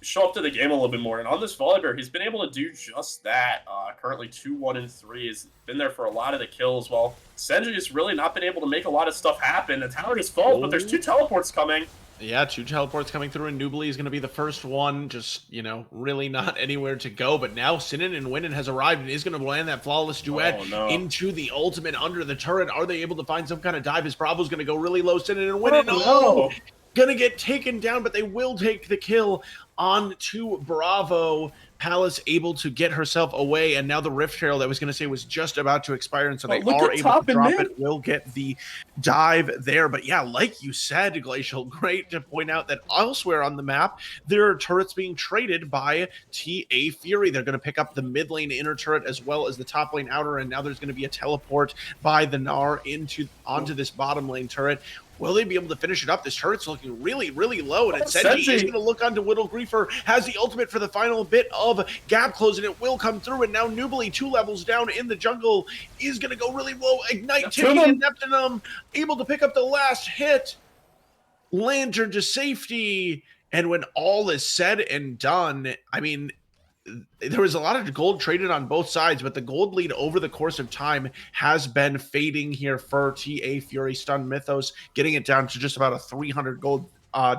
show up to the game a little bit more. And on this Volibear, he's been able to do just that. Currently 2-1-3. He's been there for a lot of the kills, while Senji has really not been able to make a lot of stuff happen. The tower just falls, but there's 2 teleports coming. Yeah, 2 teleports coming through, and Nubly is going to be the first one, just, really not anywhere to go. But now Sinan and Winan has arrived and is going to land that flawless duet into the ultimate under the turret. Are they able to find some kind of dive? His Bravo's going to go really low. Sinan and Winan, gonna get taken down, but they will take the kill on to Bravo. Palace able to get herself away, and now the Rift Herald I was going to say was just about to expire, and so they are able to drop it. Will get the dive there, but yeah, like you said, gl4cial, great to point out that elsewhere on the map there are turrets being traded by TA Fury. They're going to pick up the mid lane inner turret as well as the top lane outer, and now there's going to be a teleport by the Gnar onto this bottom lane turret. Will they be able to finish it up? This turret's looking really, really low, and Senji is going to look onto Whittle Griefer, has the ultimate for the final bit of gap close, and it will come through, and now Nubly 2 levels down in the jungle is going to go really low. Ignite taking and Neptunum able to pick up the last hit. Lantern to safety, and when all is said and done, I mean, there was a lot of gold traded on both sides, but the gold lead over the course of time has been fading here for TA Fury. Stun Mythos getting it down to just about a 300 gold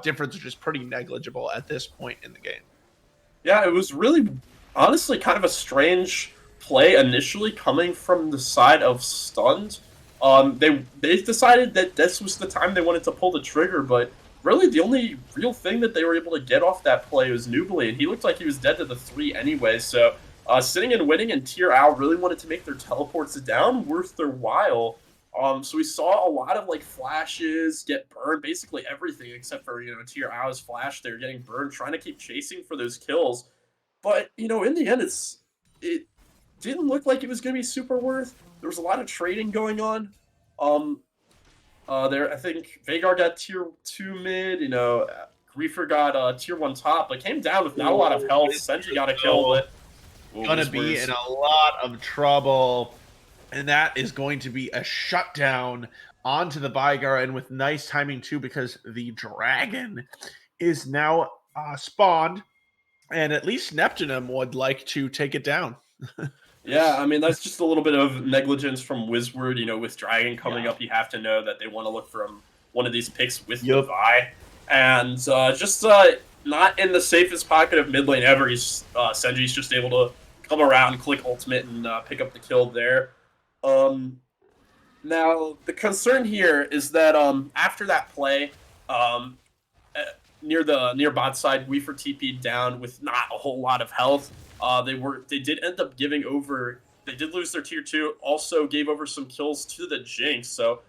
difference, which is pretty negligible at this point in the game. Yeah, it was really, honestly, kind of a strange play initially coming from the side of Stunned. They decided that this was the time they wanted to pull the trigger, but really the only real thing that they were able to get off that play was Nubly, and he looked like he was dead to the 3 anyway, so sitting and winning and Tier Owl really wanted to make their teleports down worth their while. So we saw a lot of flashes get burned, basically everything except for Tier Owl's flash. They're getting burned, trying to keep chasing for those kills. But in the end, it didn't look like it was going to be super worth. There was a lot of trading going on. I think Veigar got tier 2 mid, Griefer got tier 1 top, but came down with not a lot of health. Senji got a kill, but gonna be in a lot of trouble, and that is going to be a shutdown onto the Veigar, and with nice timing too, because the dragon is now spawned, and at least Neptunum would like to take it down. Yeah, I mean, that's just a little bit of negligence from Wizard. With Dragon coming up, you have to know that they want to look from one of these picks with Levi. And just not in the safest pocket of mid lane ever. Senji's just able to come around, click ultimate, and pick up the kill there. Now, the concern here is that after that play, um, near bot side, Weaver TP'd down with not a whole lot of health. They did end up giving over. They did lose their tier 2. Also gave over some kills to the Jinx. So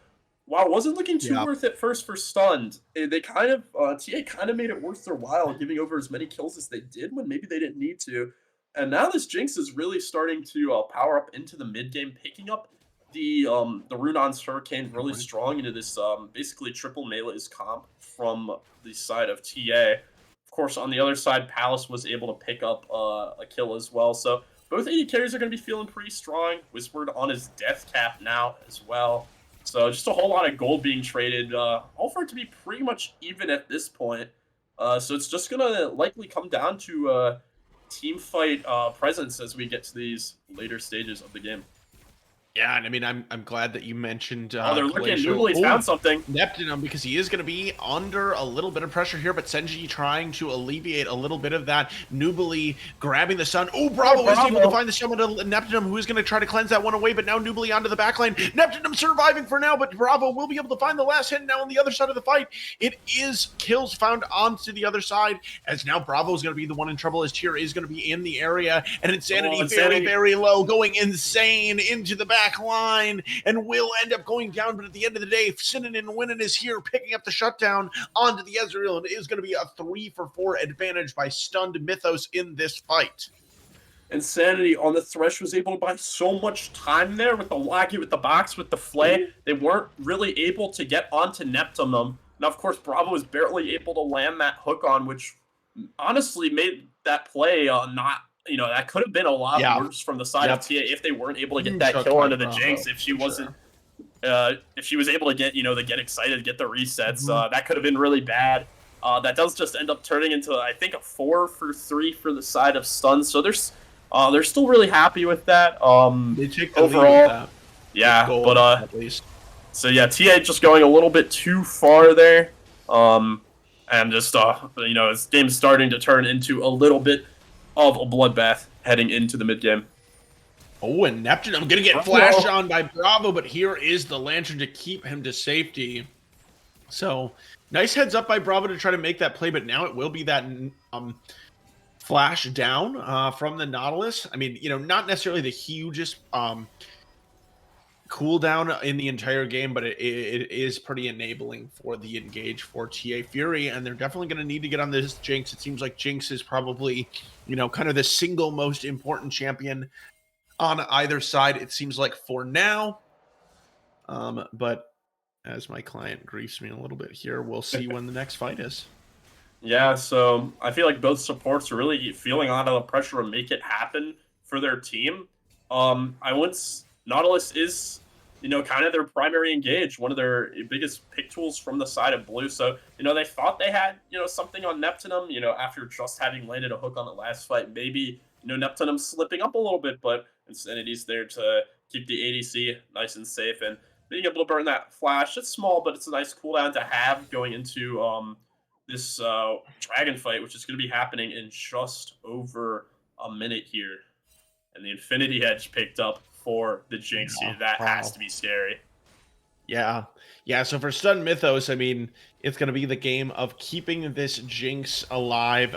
while it wasn't looking too Yeah. worth it first for stunned, they kind of TA kind of made it worth their while giving over as many kills as they did when maybe they didn't need to. And now this Jinx is really starting to power up into the mid game, picking up the Runon's Hurricane really strong into this basically triple melee's comp from the side of TA. Of course, on the other side, Palace was able to pick up a kill as well. So both AD carries are going to be feeling pretty strong. Whispered on his death cap now as well. So just a whole lot of gold being traded, all for it to be pretty much even at this point. So it's just going to likely come down to team fight presence as we get to these later stages of the game. Yeah, and I mean, I'm glad that you mentioned. They're looking. Noobly's found something. Neptunum, because he is going to be under a little bit of pressure here, but Senji trying to alleviate a little bit of that. Noobly grabbing the sun. Oh, Bravo is able to find the summon to Neptunum, who is going to try to cleanse that one away, but now Noobly onto the backline. Neptunum surviving for now, but Bravo will be able to find the last hit now on the other side of the fight. It is kills found onto the other side, as now Bravo is going to be the one in trouble, as Tier is going to be in the area, and Insanity very, very low, going insane into the back line, and will end up going down. But at the end of the day, Sinan and Winnan is here picking up the shutdown onto the Ezreal, and it is going to be a 3-for-4 advantage by stunned Mythos in this fight. Insanity on the Thresh was able to buy so much time there with the Wagyu, with the box, with the Flay. They weren't really able to get onto Neptunum. Now, of course, Bravo was barely able to land that hook on, which honestly made that play not, that could have been a lot worse from the side of TA if they weren't able to get that kill onto the Jinx. If she wasn't, if she was able to get, to get excited, get the resets, that could have been really bad. That does just end up turning into, I think, a 4-for-3 for the side of stun. So they're still really happy with that. They take the overall, lead with that. yeah, Gold, but at least. So yeah, TA just going a little bit too far there, and just this game's starting to turn into a little bit of a bloodbath heading into the mid game. Oh, and Neptune, I'm gonna get flashed on by Bravo, but here is the Lantern to keep him to safety. So nice heads up by Bravo to try to make that play, but now it will be that flash down from the Nautilus. I mean, not necessarily the hugest cooldown in the entire game, but it is pretty enabling for the engage for TA Fury, and they're definitely going to need to get on this Jinx. It seems like Jinx is probably, kind of the single most important champion on either side, it seems like, for now. But as my client griefs me a little bit here, we'll see when the next fight is. Yeah, so I feel like both supports are really feeling a lot of the pressure to make it happen for their team. Nautilus is, kind of their primary engage, one of their biggest pick tools from the side of blue. So, they thought they had, something on Neptunum, after just having landed a hook on the last fight. Maybe, Neptunum slipping up a little bit, but Insanity's there to keep the ADC nice and safe. And being able to burn that flash, it's small, but it's a nice cooldown to have going into this dragon fight, which is going to be happening in just over a minute here. And the Infinity Edge picked up for the Jinx here. That has to be scary. Yeah. So for Stun Mythos, I mean, it's going to be the game of keeping this Jinx alive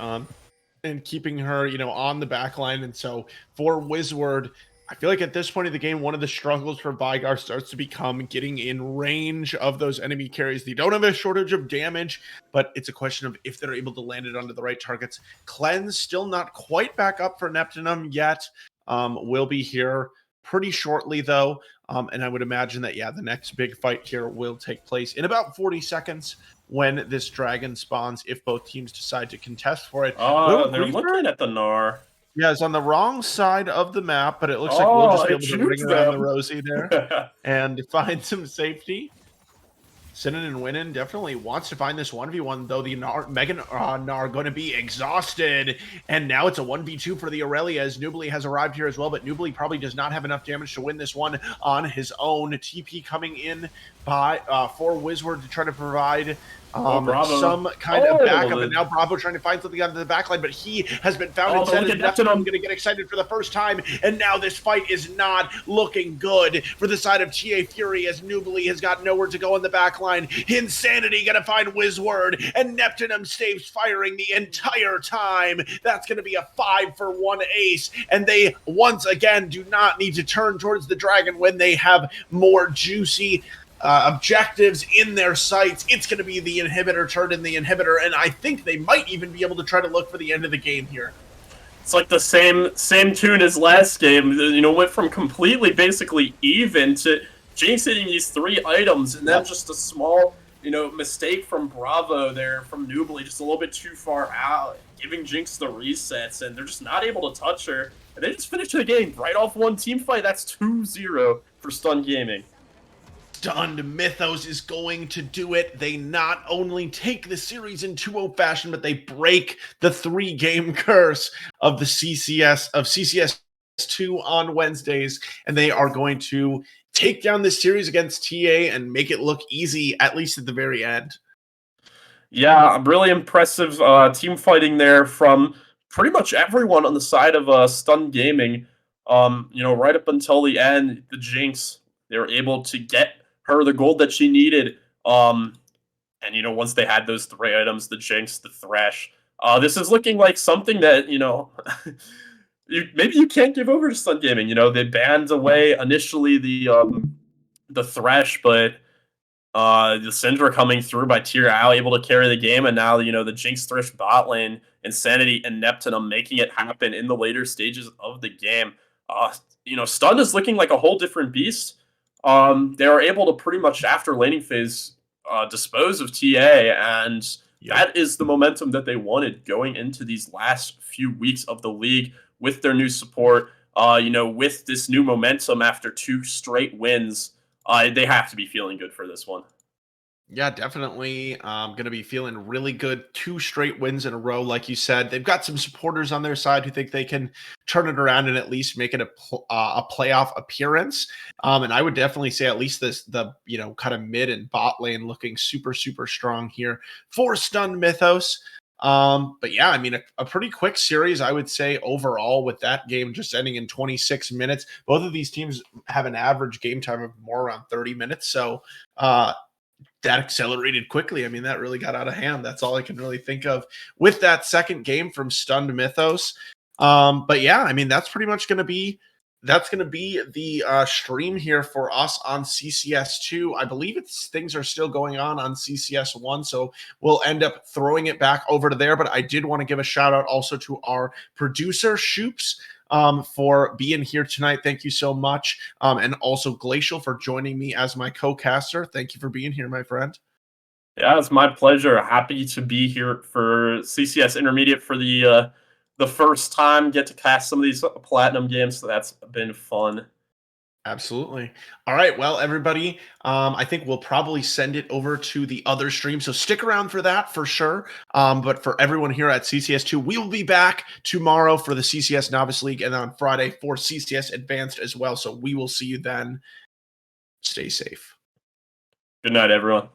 and keeping her, on the back line. And so for Wizward, I feel like at this point of the game, one of the struggles for Vygar starts to become getting in range of those enemy carries. They don't have a shortage of damage, but it's a question of if they're able to land it onto the right targets. Cleanse still not quite back up for Neptunum yet. Will be here pretty shortly, though. And I would imagine that, the next big fight here will take place in about 40 seconds when this dragon spawns, if both teams decide to contest for it. They're looking at the Gnar. Yeah, it's on the wrong side of the map, but it looks like we'll just be able to ring around the Rosie there and find some safety. Sinan and Winnan definitely wants to find this 1v1, though the Mega Gnar going to be exhausted. And now it's a 1v2 for the Aurelia, as Noobly has arrived here as well, but Noobly probably does not have enough damage to win this one on his own. TP coming in for Wizward to try to provide Bravo. some kind of Oh, backup, and now Bravo trying to find something on the backline, but he has been found instead. And Neptune going to get excited for the first time, and now this fight is not looking good for the side of TA Fury as Nubly has got nowhere to go on the backline. Insanity going to find Wizword, and Neptune stays firing the entire time. That's going to be a 5-for-1 ace, and they once again do not need to turn towards the dragon when they have more juicy objectives in their sights. It's going to be the inhibitor turned in the inhibitor, and I think they might even be able to try to look for the end of the game here. It's like the same tune as last game. You know, went from completely basically even to Jinx hitting these 3 items, and then just a small, you know, mistake from Bravo there, from Nubly, just a little bit too far out, giving Jinx the resets, and they're just not able to touch her. And they just finished the game right off one team fight. That's 2-0 for Stun Gaming. Stunned Mythos is going to do it. They not only take the series in 2-0 fashion, but they break the 3-game curse of the CCS 2 on Wednesdays, and they are going to take down this series against TA and make it look easy, at least at the very end. Yeah, really impressive team fighting there from pretty much everyone on the side of Stun Gaming. You know, right up until the end, the Jinx, they were able to get her the gold that she needed. And you know, once they had those 3 items, the Jinx, the Thresh, this is looking like something that, you know, maybe you can't give over to Stun Gaming. You know, they banned away initially the Thresh, but the Syndra coming through by Tier Al, able to carry the game, and now, you know, the Jinx Thresh bot lane, Insanity and Neptune making it happen in the later stages of the game. You know, Stun is looking like a whole different beast. They are able to pretty much, after laning phase, dispose of TA, and that is the momentum that they wanted going into these last few weeks of the league with their new support. You know, with this new momentum after 2 straight wins, they have to be feeling good for this one. Yeah, definitely. Going to be feeling really good. 2 straight wins in a row, like you said. They've got some supporters on their side who think they can turn it around and at least make it a playoff appearance. And I would definitely say at least the you know, kind of mid and bot lane looking super strong here for Stun Mythos. But yeah, I mean, a pretty quick series, I would say, overall, with that game just ending in 26 minutes. Both of these teams have an average game time of more around 30 minutes. So that accelerated quickly. I mean, that really got out of hand. That's all I can really think of with that second game from Stunned Mythos. But yeah, I mean, that's pretty much going to be the stream here for us on CCS 2. I believe things are still going on CCS 1, so we'll end up throwing it back over to there. But I did want to give a shout out also to our producer, Shoops, for being here tonight. Thank you so much. And also gl4cial for joining me as my co-caster. Thank you for being here, my friend. Yeah, it's my pleasure. Happy to be here for CCS Intermediate for the first time. Get to cast some of these platinum games, so that's been fun. Absolutely. All right. Well, everybody, I think we'll probably send it over to the other stream. So stick around for that for sure. But for everyone here at CCS2, we will be back tomorrow for the CCS Novice League and on Friday for CCS Advanced as well. So we will see you then. Stay safe. Good night, everyone.